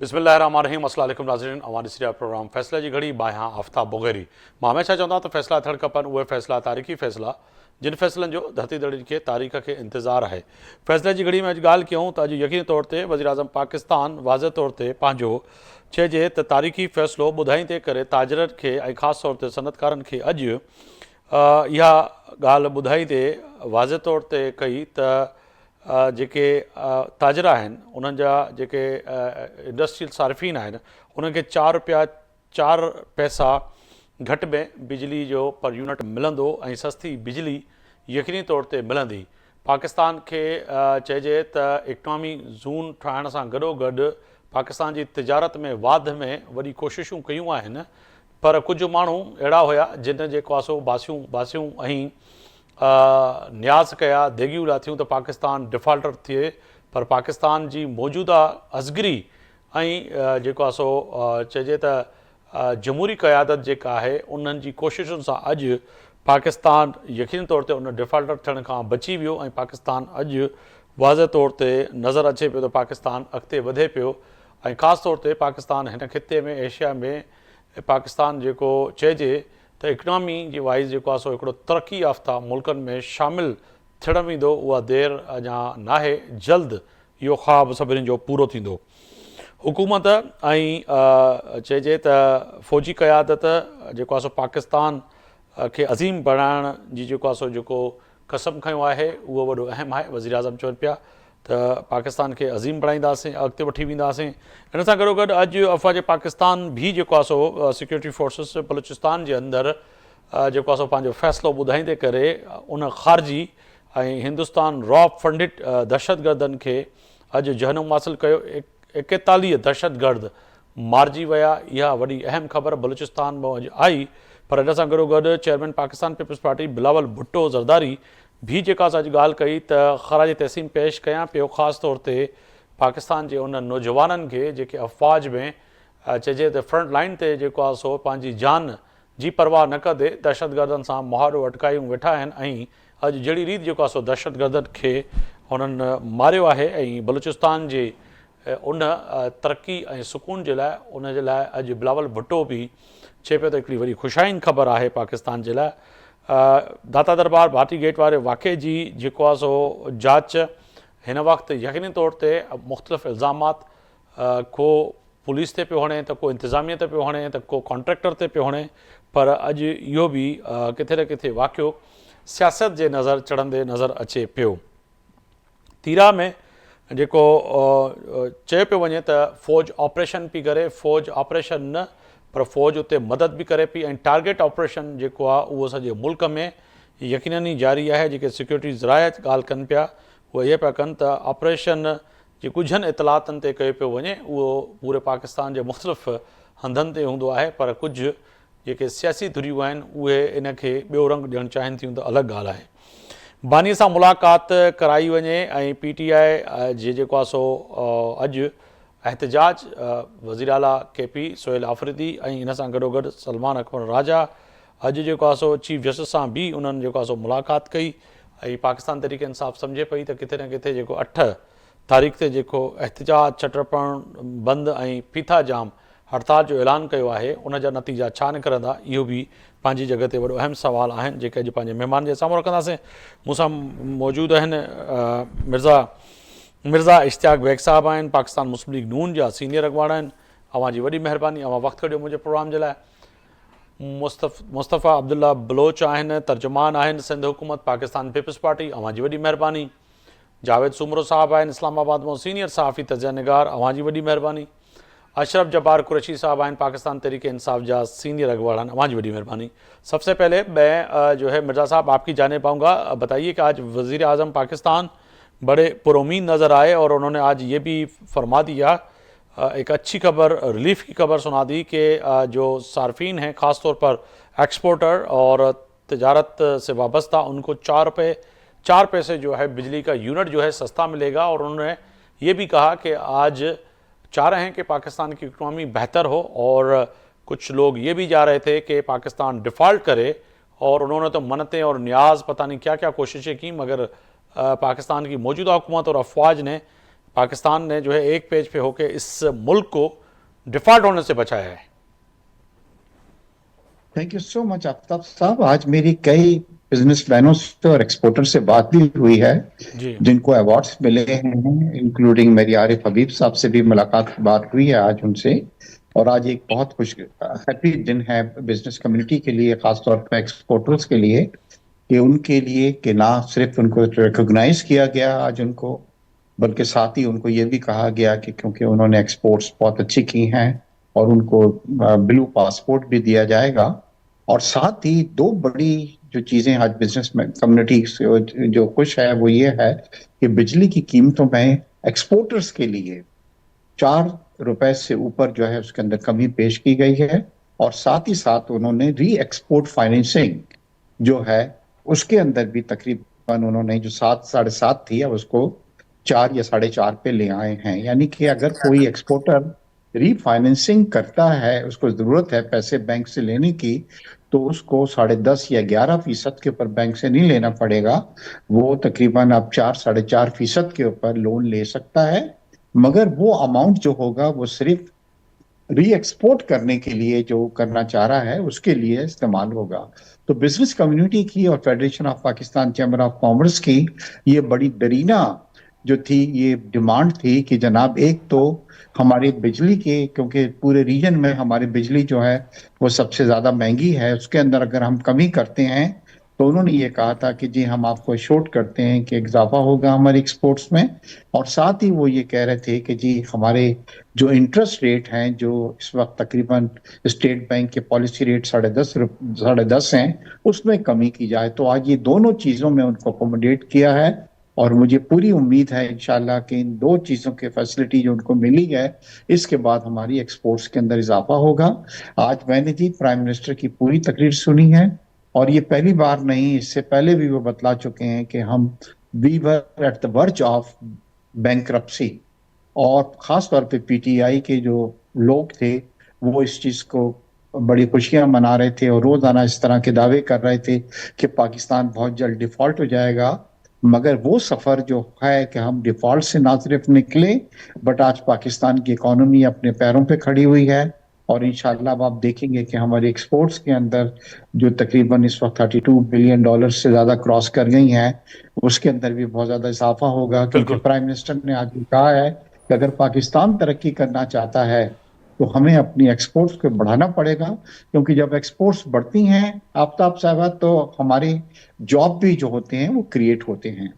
बिस्मिल्लाहिर्रहमानिर्रहीम। अस्सलाम वालेकुम नाज़रीन। हमारे सिरिया प्रोग्राम फ़ैसला जी घड़ी बाहियां आफ्ताब बोगेरी। मां हमेशा चवंदा त फ़ैसला थियणु खपनि, उहे फ़ैसला तारीख़ी फ़ैसला जिन फ़ैसलनि जो धरती दड़ियुनि खे तारीख़ खे इंतज़ारु आहे। फ़ैसले जी घड़ी में अॼु ॻाल्हि कयूं त अॼु यकीनी तौर ते वज़ीर आज़म पाकिस्तान वाज़े तौर ते पंहिंजो चइजे त तारीख़ी फ़ैसिलो ॿुधाईंदे करे ताजिरनि खे ऐं ख़ासि तौर ते सनअतकारनि खे अॼु इहा ॻाल्हि ॿुधाईंदे वाज़े तौर ते कई त जेके ताजिर आहिनि उन्हनि जा जेके इंडस्ट्रियल सार्फ़ीन आहिनि उन्हनि खे ₹4 घटि में बिजली जो पर यूनिट मिलंदो ऐं सस्ती बिजली यकीनी तौर ते मिलंदी। पाकिस्तान खे चइजे त इकनॉमी ज़ोन ठाहिण सां गॾोगॾु पाकिस्तान जी तिजारत में वाध में वॾी कोशिशूं कयूं आहिनि, पर कुझु माण्हू अहिड़ा हुया जिन जेको आहे सो बासियूं ऐं न्याज़ कया, देगियूं लाथियूं त पाकिस्तान डिफ़ॉल्टर थिए, पर पाकिस्तान जी मौजूदा असगरी ऐं जेको आहे सो चइजे त जमहूरी क़यादत जेका आहे उन्हनि जी कोशिशुनि सां अॼु पाकिस्तान यकीनी तौर ते उन डिफ़ॉल्टर थियण खां बची वियो ऐं पाकिस्तान अॼु वाज़े तौर ते नज़र अचे पियो त पाकिस्तान अॻिते वधे पियो ऐं ख़ासि तौर ते पाकिस्तान हिन ख़िते में एशिया में पाकिस्तान जेको चइजे त इकनॉमी जे वाइज़ जेको आहे सो हिकिड़ो तरक़ी याफ़्ता मुल्कनि में शामिलु थियणु वेंदो, उहा देरि अञा नाहे, जल्द इहो ख़्वाबु सभिनी जो पूरो थींदो। हुकूमत ऐं चइजे त फ़ौजी क़यादत जेको आहे सो पाकिस्तान खे अज़ीम बणाइण जी जेको आहे सो जेको क़सम खंयो आहे उहो वॾो अहम आहे। वज़ीर आज़म चवनि पिया त पाकिस्तान खे अज़ीम बणाईंदासीं, अॻिते वठी वेंदासीं। हिन सां गॾोगॾु अॼु अफ़वाज पाकिस्तान भी जेको आहे सो सिक्योरिटी फोर्सिस बलूचिस्तान जे अंदरि जेको आहे सो पंहिंजो फ़ैसिलो ॿुधाईंदे करे उन ख़ारजी ऐं हिंदुस्तान रॉ फंडिड दहशतगर्दनि खे अॼु जहनुम हासिलु कयो। 41 दहशतगर्द मारिजी विया। इहा वॾी अहम ख़बर बलूचिस्तान में अॼु आई, पर हिन सां गॾोगॾु चेयरमैन पाकिस्तान पीपल्स पार्टी बिलावल भुट्टो ज़रदारी भी जेका अॼु ॻाल्हि कई त ख़राज तहसीन पेश कयां पियो, ख़ासि तौर ते पाकिस्तान जे उन नौजवाननि खे जेके अफ़वाज में चइजे त फ्रंट लाइन ते जेको आहे सो पंहिंजी जान जी परवाह न कंदे दहशतगर्दनि सां मुहारो अटकायूं वेठा आहिनि ऐं अॼु जहिड़ी रीति जेको आहे सो दहशतगर्दनि खे हुननि मारियो आहे ऐं बलूचिस्तान जे उन तरक़ी ऐं सुकून जे लाइ उन जे लाइ अॼु बिलावल भुट्टो बि चए पियो त हिकिड़ी वॾी ख़ुशाइन ख़बर आहे पाकिस्तान जे लाइ। दाता दरबार भाटी गेट वारे वाक़े जी जेको आहे सो जांच हिन वक़्तु यकीनी तौर ते मुख़्तलिफ़ इल्ज़ामात को पुलिस ते पियो हणे त को इंतिज़ामिया ते पियो हणे त को कॉन्ट्रेक्टर ते पियो हणे, पर अॼु इहो बि किथे न किथे वाक़ियो सियासत जे नज़र चढ़ंदे नज़र अचे पियो। तीरा में जेको चयो पियो वञे त फ़ौज ऑपरेशन पई करे, फ़ौज ऑपरेशन न पर फ़ौज उते मदद बि करे पई ऐं टारगेट ऑपरेशन जेको आहे उहो सॼे मुल्क में यकीनन ई जारी आहे। जेके सिक्योरिटी ज़राए ॻाल्हि कनि पिया उहे इहे पिया कनि त ऑपरेशन जे कुझनि इतलातनि ते कयो पियो वञे उहो पूरे पाकिस्तान जे मुख़्तलिफ़ हंधनि ते हूंदो आहे, पर कुझु जेके सियासी धुरियूं आहिनि उहे इन खे ॿियो रंग ॾियणु चाहिनि थियूं त अलॻि ॻाल्हि आहे। बानीअ सां मुलाक़ात कराई वञे ऐं PTI जे जेको आहे सो अॼु एहतजाज वज़ीर आला KP सोहेल आफ़रीदी ऐं इन सां गॾोगॾु सलमान अकबर राजा अॼु जेको आहे सो चीफ जस्टिस सां बि उन्हनि जेको आहे सो मुलाक़ात कई ऐं पाकिस्तान तहरीक इंसाफ़ सम्झे पई त किथे न किथे जेको 8 तारीख़ ते जेको एहतजाज छटरपण बंदि ऐं फीथा जाम हड़ताल जो ऐलान कयो आहे उन जा नतीजा छा निकिरंदा, इहो बि पंहिंजी जॻह ते वॾो अहम सुवाल आहिनि जेके अॼु पंहिंजे महिमान जे साम्हूं रखंदासीं। मूंसां मौजूदु आहिनि मिर्ज़ा इश्तियाक बेग साहब आहिनि, पाकिस्तान मुस्लिम लीग नून जा सीनियर अॻवान आहिनि। अवां जी वॾी महिरबानी, अवां वक़्तु कढियो मुंहिंजे प्रोग्राम जे लाइ। मुस्तफ़ा अब्दुल्ला बलोच आहिनि, तर्जुमान आहिनि सिंध हुकूमत पाकिस्तान पीपल्स पार्टी, अवां जी वॾी महिरबानी। जावेद सुमरो साहब आहिनि, इस्लामाबाद में सीनियर सहाफ़ी तज़िया निगार, अवां जी वॾी महिरबानी। अशरफ जब्बार कुरैशी साहब आहिनि, पाकिस्तान तहरीक इंसाफ जा सीनियर अगवान आहिनि, अवां जी वॾी महिरबानी। सबसे पहले मैं जो है मिर्ज़ा साहब आपकी जानिब आऊँगा, बताइए कि आज वज़ीर आज़म पाकिस्तान बड़े पुरुमीद नज़र आए और उन्होंने आज ये भी फरमा दिया, एक अच्छी खबर, रिलीफ की खबर सुना दी कि जो सार्फिन हैं ख़ास तौर पर एक्सपोर्टर और तजारत से वाबस्ता उनको 4 पैसे जो है बिजली का यूनिट जो है सस्ता मिलेगा। और उन्होंने ये भी कहा कि आज चाह रहे हैं कि पाकिस्तान की इकनॉमी बेहतर हो और कुछ लोग ये भी जा रहे थे कि पाकिस्तान डिफ़ॉल्ट करे, और उन्होंने तो मन्नतें और न्याज पता नहीं क्या क्या कोशिशें की, मगर पाकिस्तान की मौजूदा हुकूमत और अफवाज ने पाकिस्तान ने जो है एक पेज पे होकर इस मुल्क को डिफॉल्ट होने से बचाया है। Thank you so much Aftab साहब। आज मेरी कई बिजनेसमैनों से और एक्सपोर्टर से बात भी हुई है जी जिनको अवार्ड्स मिले हैं, इंक्लूडिंग मेरी आरिफ हबीब साहब से भी मुलाकात बात हुई है आज उनसे। और आज एक बहुत खुश हैप्पी दिन है बिजनेस कम्युनिटी के लिए, खासतौर पर एक्सपोर्टर्स के लिए, कि उनके लिए कि ना सिर्फ उनको रिकॉग्नाइज किया गया आज उनको, बल्कि साथ ही उनको ये भी कहा गया कि क्योंकि उन्होंने एक्सपोर्ट्स बहुत अच्छी की हैं और उनको ब्लू पासपोर्ट भी दिया जाएगा। और साथ ही दो बड़ी जो चीजें आज बिजनेस में कम्युनिटी से जो खुश है वो ये है कि बिजली की कीमतों में एक्सपोर्टर्स के लिए 4 रुपए से ऊपर जो है उसके अंदर कमी पेश की गई है। और साथ ही साथ उन्होंने री एक्सपोर्ट फाइनेंसिंग जो है उसके अंदर भी तकरीबन उन्होंने जो 7, 7.5 थी अब उसको 4 या 4.5 पे ले आए हैं। यानी कि अगर कोई एक्सपोर्टर रीफाइनेंसिंग करता है, उसको जरूरत है पैसे बैंक से लेने की, तो उसको 10.5 या 11% के ऊपर बैंक से नहीं लेना पड़ेगा। वो तकरीबन अब 4, 4.5% के ऊपर लोन ले सकता है, मगर वो अमाउंट जो होगा वो सिर्फ री एक्सपोर्ट करने के लिए जो करना चाह रहा है उसके लिए इस्तेमाल होगा। तो बिजनेस कम्युनिटी की और federation of Pakistan chamber of commerce की ये बड़ी दरीना जो थी, ये डिमांड थी कि जनाब एक तो हमारी बिजली के, क्योंकि पूरे रीजन में हमारी बिजली जो है वो सबसे ज्यादा महंगी है, उसके अंदर अगर हम कमी करते हैं तो उन्होंने ये कहा था कि जी हम आपको शॉर्ट करते हैं कि इजाफा होगा हमारे एक्सपोर्ट्स में। और साथ ही वो ये कह रहे थे कि जी हमारे जो इंटरेस्ट रेट हैं जो इस वक्त तकरीबन स्टेट बैंक के पॉलिसी रेट 10.5 हैं, उसमें कमी की जाए। तो आज ये दोनों चीजों में उनको अकोमोडेट किया है और मुझे पूरी उम्मीद है इंशाल्लाह कि इन दो चीजों के फैसिलिटी जो उनको मिली है इसके बाद हमारी एक्सपोर्ट्स के अंदर इजाफा होगा। आज मैंने जी प्राइम मिनिस्टर की पूरी तकरीर सुनी है और ये पहली बार नहीं, इससे पहले भी वो बतला चुके हैं कि हम we were at the verge of bankruptcy. और खास तौर पे पीटीआई के जो लोग थे वो इस चीज को बड़ी खुशियां मना रहे थे और रोजाना इस तरह के दावे कर रहे थे कि पाकिस्तान बहुत जल्द डिफॉल्ट हो जाएगा। मगर वो सफर जो है कि हम डिफॉल्ट से ना सिर्फ निकले, बट आज पाकिस्तान की इकोनॉमी अपने पैरों पे खड़ी हुई है। और इंशाल्लाह अब आप देखेंगे कि हमारे एक्सपोर्ट्स के अंदर जो तकरीबन इस वक्त $32 बिलियन से ज्यादा क्रॉस कर गई हैं, उसके अंदर भी बहुत ज्यादा इजाफा होगा। क्योंकि बिल्कुल। प्राइम मिनिस्टर ने आज भी कहा है कि अगर पाकिस्तान तरक्की करना चाहता है तो हमें अपनी एक्सपोर्ट्स को बढ़ाना पड़ेगा, क्योंकि जब एक्सपोर्ट्स बढ़ती हैं आफ्ताब साहब तो हमारे जॉब भी जो होते हैं वो क्रिएट होते हैं।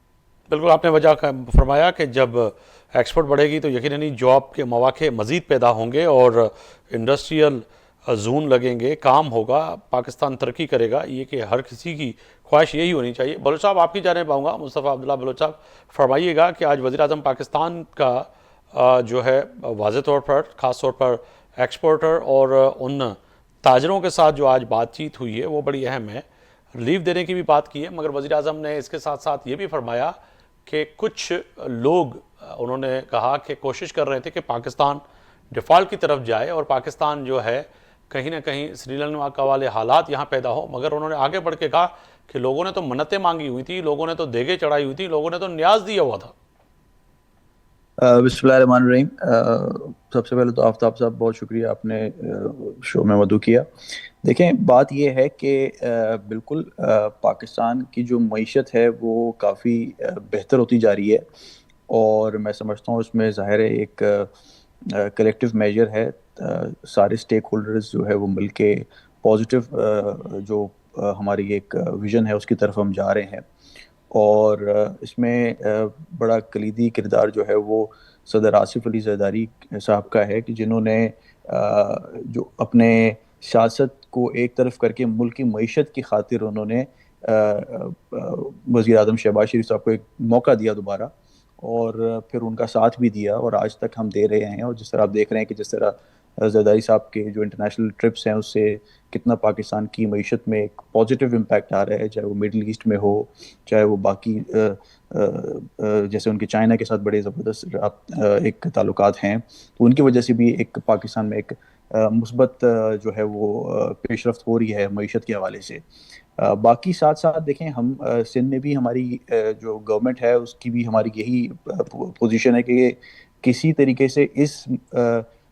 बिल्कुल, आपने वजह फरमाया कि जब एक्सपोर्ट बढ़ेगी तो यकीनन जॉब के मौके मज़ीद पैदा होंगे और इंडस्ट्रियल जोन लगेंगे, काम होगा, पाकिस्तान तरक्की करेगा। ये कि हर किसी की ख्वाहिश यही होनी चाहिए। बलोच साहब, आपकी जानिब आऊँगा। मुस्तफ़ा अब्दुल्ला बलोच साहब, फरमाइएगा कि आज वज़ीर आज़म पाकिस्तान का जो है वाज़े तौर पर, ख़ास तौर पर एक्सपोर्टर और उन ताजरों के साथ जो आज बातचीत हुई है वो बड़ी अहम है। रिलीफ देने की भी बात की है, मगर वज़ीर आज़म ने इसके साथ साथ ये भी फरमाया कि कुछ लोग, उन्होंने कहा कि कोशिश कर रहे थे कि पाकिस्तान डिफ़ॉल्ट की तरफ जाए और पाकिस्तान जो है कहीं ना कहीं श्रीलंका वाले हालात यहाँ पैदा हो। मगर उन्होंने आगे बढ़ के कहा कि लोगों ने तो मन्नतें मांगी हुई थी, लोगों ने तो देगे चढ़ाई हुई थी, लोगों ने तो न्याज दिया हुआ था। बिस्मिल्लाहिर्रहमानिर्रहीम। सबसे पहले तो आफ्ताब साहब बहुत शुक्रिया, आपने शो में मदु किया। देखें, बात यह है कि बिल्कुल पाकिस्तान की जो मईशत है वो काफ़ी बेहतर होती जा रही है और मैं समझता हूँ उसमें ज़ाहिर है एक कलेक्टिव मेजर है। सारे स्टेक होल्डर्स जो है वो मिलके पॉजिटिव जो हमारी एक विज़न है उसकी तरफ हम जा रहे हैं। और इसमें बड़ा कलीदी किरदार जो है वो सदर आसिफ अली जरदारी साहब का है कि जिन्होंने जो अपने सियासत को एक तरफ करके मुल्क की मईशत की खातिर उन्होंने वज़ीर आज़म शहबाज शरीफ साहब को एक मौका दिया दोबारा और फिर उनका साथ भी दिया और आज तक हम दे रहे हैं। और जिस तरह आप देख रहे हैं कि जिस तरह जरदारी साहब के जो इंटरनेशनल ट्रिप्स हैं उससे कितना पाकिस्तान की मईशत में एक पॉजिटिव इम्पैक्ट आ रहा है, चाहे वो मिडल ईस्ट में हो, चाहे वो बाकी जैसे उनके चाइना के साथ बड़े ज़बरदस्त एक ताल्लुकात हैं, तो उनकी वजह से भी एक पाकिस्तान में एक मुस्बत जो है वो पेशरफ्त हो रही है मईशत के हवाले से। बाकी साथ साथ देखें हम सिंध में भी हमारी जो गवर्नमेंट है उसकी भी हमारी यही पोजीशन है कि किसी तरीके से इस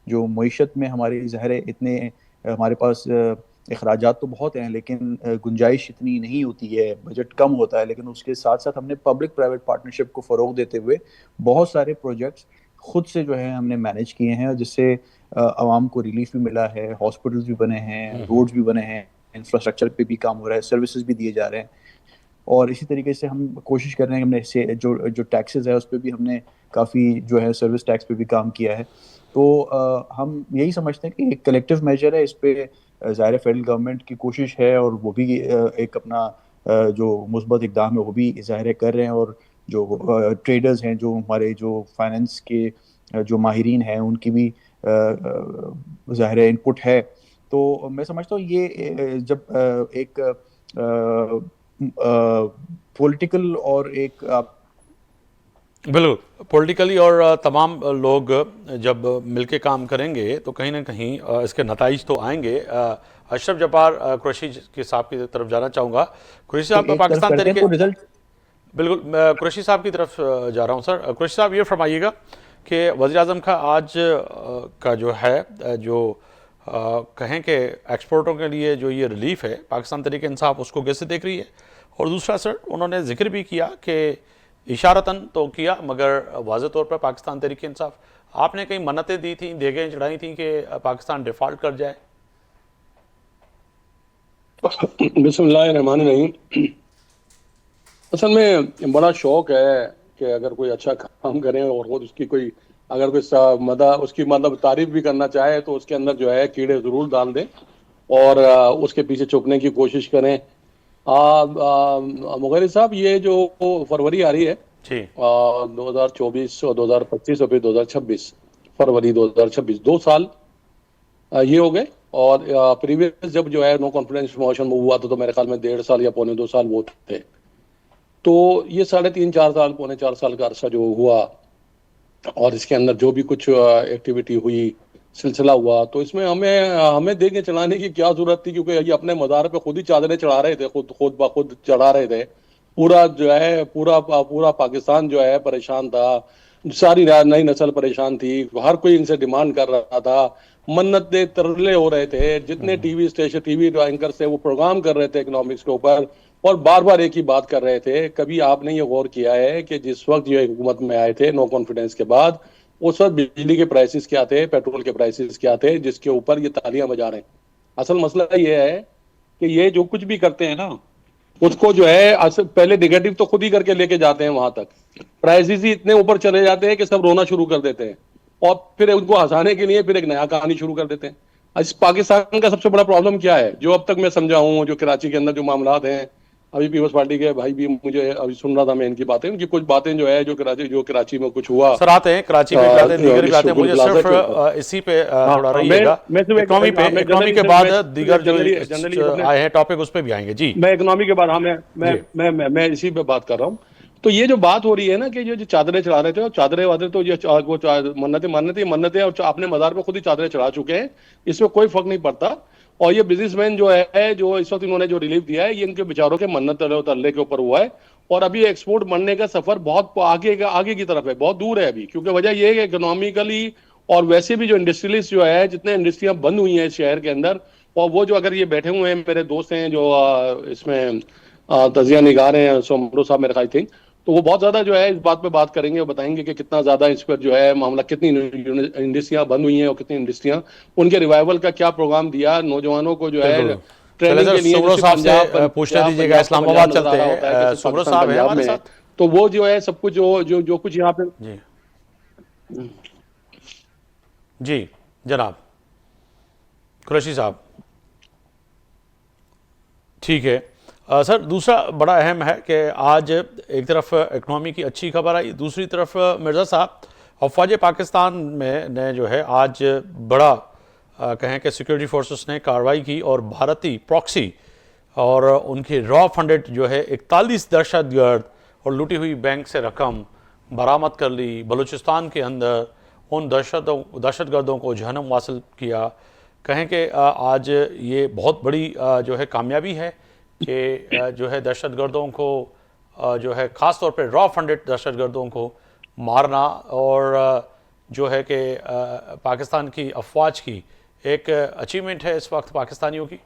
जो मईशत में हमारे ज़ाहिर है इतने हमारे पास अखराजात तो बहुत हैं, लेकिन गुंजाइश इतनी नहीं होती है, बजट कम होता है, लेकिन उसके साथ साथ हमने पब्लिक प्राइवेट पार्टनरशिप को फ़रोग देते हुए बहुत सारे प्रोजेक्ट्स खुद से जो है हमने मैनेज किए हैं, जिससे आवाम को रिलीफ भी मिला है, हॉस्पिटल्स भी बने हैं, रोड्स भी बने हैं, इंफ्रास्ट्रक्चर पे भी काम हो रहा है, सर्विसेज भी दिए जा रहे हैं। और इसी तरीके से हम कोशिश कर रहे हैं, हमने इससे जो जो टैक्सेस है उस पर भी हमने काफ़ी जो है सर्विस टैक्स पे भी काम किया है। तो हम यही समझते हैं कि एक कलेक्टिव मेजर है, इस पे ज़ाहिर फेडरल गवर्नमेंट की कोशिश है और वो भी एक अपना जो मुस्बत इकदाम है वो भी ज़ाहिर कर रहे हैं, और जो ट्रेडर्स हैं, जो हमारे जो फाइनेंस के जो माहिरीन हैं उनकी भी ज़ाहिर इनपुट है। तो मैं समझता हूँ ये जब एक पॉलिटिकल और एक आप बिल्कुल पॉलिटिकली और तमाम लोग जब मिलके काम करेंगे तो कहीं ना कहीं इसके नताइज तो आएंगे। अशरफ जब्बार कुरैशी के साहब की तरफ जाना चाहूँगा। कुरैशी साहब, एक तरफ पाकिस्तान करते हैं तरीके तो रिजल्ट बिल्कुल मैं कुरैशी साहब की तरफ जा रहा हूँ। सर कुरैशी साहब, ये फरमाइएगा कि वज़ीर-ए-आज़म का आज का जो है जो कहें कि एक्सपोर्टरों के लिए जो ये रिलीफ है, पाकिस्तान तरीके इंसाफ उसको कैसे देख रही है? और दूसरा सर, उन्होंने जिक्र भी किया कि इशारतन तो किया मगर वाज़े तौर पर पाकिस्तान तरीके इंसाफ, आपने कई मन्नतें दी थी, देगें चढ़ाई थी कि पाकिस्तान डिफ़ॉल्ट कर जाए। बिस्मिल्लाहिर्रहमानिर्रहीम। असल में बड़ा शौक है कि अगर कोई अच्छा काम करे और खुद उसकी कोई अगर कोई उसकी मतलब तारीफ भी करना चाहे तो उसके अंदर जो है कीड़े ज़रूर डाल दें और उसके पीछे छुपने की कोशिश करें। मुगैरी साहब, ये जो फरवरी आ रही है जी 2024 और 2025 और फिर 2026, फरवरी 2026, 2 साल ये हो गए। और प्रीवियस जब जो है नो कॉन्फिडेंस मोशन मूव हुआ था तो मेरे ख्याल में 1.5 साल या पौने 2 साल वो थे। तो ये 3.5-4 साल, पौने 4 साल का अरसा जो हुआ और इसके अंदर जो भी कुछ एक्टिविटी हुई, सिलसिला हुआ, तो इसमें हमें देख के चलाने की क्या जरूरत थी, क्योंकि ये अपने मज़ार पे खुद ही चादरें चढ़ा रहे थे, खुद ब खुद चढ़ा रहे थे। पूरा जो है पूरा पाकिस्तान जो है परेशान था, सारी नई नस्ल परेशान थी, हर कोई इनसे डिमांड कर रहा था, मन्नतें तरले हो रहे थे, जितने टीवी स्टेशन टीवी एंकर से वो प्रोग्राम कर रहे थे इकोनॉमिक्स के ऊपर और बार बार एक ही बात कर रहे थे। कभी आपने ये गौर किया है कि जिस वक्त ये हुकूमत में आए थे नो कॉन्फिडेंस के बाद, उस वक्त बिजली के प्राइसेस क्या थे, पेट्रोल के प्राइसेस क्या थे, जिसके ऊपर ये तालियां बजा रहे हैं? असल मसला ये है कि ये जो कुछ भी करते हैं ना, उसको जो है पहले निगेटिव तो खुद ही करके लेके जाते हैं, वहां तक प्राइसेस ही इतने ऊपर चले जाते हैं कि सब रोना शुरू कर देते हैं और फिर उनको हंसाने के लिए फिर एक नया कहानी शुरू कर देते हैं। इस पाकिस्तान का सबसे बड़ा प्रॉब्लम क्या है, जो अब तक मैं समझा हूँ, जो कराची के अंदर जो मामलात हैं, अभी पीपल्स पार्टी के भाई भी मुझे अभी सुन रहा था मैं इनकी बातें, उनकी कुछ बातें जो है जो कराची में कुछ हुआ सर, आते हैं कराची पे भी आते हैं, दीगर भी आते हैं, मुझे सिर्फ इसी पे थोड़ा रहिएगा। इकोनॉमी के बाद दीगर जो आए हैं टॉपिक उस पे भी आएंगे। जी मैं इकोनॉमी के बाद मैं इसी पे बात कर रहा हूँ। तो ये जो बात हो रही है ना कि जो चादरें चढ़ा रहे थे, और चादरें वादरें तो ये वो मन्नतें और अपने मज़ार पे खुद ही चादरें चढ़ा चुके हैं, इसमें कोई फर्क नहीं पड़ता। और ये बिजनेसमैन जो है जो इस वक्त इन्होंने जो रिलीफ दिया है, ये इनके बेचारों के मन्नत तल्ले के ऊपर हुआ है। और अभी एक्सपोर्ट बढ़ने का सफर बहुत आगे की तरफ है, बहुत दूर है अभी, क्योंकि वजह यह है कि इकोनॉमिकली और वैसे भी जो इंडस्ट्रियलिस्ट जो है, जितने इंडस्ट्रियां बंद हुई हैं इस शहर के अंदर, और वो जो अगर ये बैठे हुए हैं मेरे दोस्त हैं जो इसमें तजिया निगार हैं, सोमरो साहब मेरे ख्याल थिंक, तो वो बहुत ज्यादा जो है इस बात पे बात करेंगे और बताएंगे कि कितना ज्यादा इस पर जो है मामला, कितनी इंडस्ट्रियां बंद हुई हैं और कितनी इंडस्ट्रियां, उनके रिवाइवल का क्या प्रोग्राम दिया नौजवानों को जो है ट्रेनिंग के लिए। सुमरो साहब से पूछने दीजिएगा, इस्लामाबाद चलते हैं, सुमरो साहब है हमारे साथ, तो वो जो है सब कुछ जो कुछ यहाँ पे। जी जनाब कुरैशी साहब, ठीक है। सर, दूसरा बड़ा अहम है कि आज एक तरफ इकनॉमी की अच्छी खबर आई, दूसरी तरफ मिर्ज़ा साहब अफवाज पाकिस्तान में ने जो है आज बड़ा कहें कि सिक्योरिटी फोर्सेस ने कार्रवाई की और भारतीय प्रॉक्सी और उनकी रॉ फंडेड जो है 41 दहशतगर्द और लूटी हुई बैंक से रकम बरामद कर ली। बलूचिस्तान के अंदर उन दहशतगर्दों को जहन्नम वासिल किया। कहें कि आज ये बहुत बड़ी जो है कामयाबी है कि जो है दहशतगर्दों को जो है ख़ास तौर पे रॉ फंडेड दहशतगर्दों को मारना और जो है कि पाकिस्तान की अफवाज की एक अचीवमेंट है इस वक्त पाकिस्तानियों की।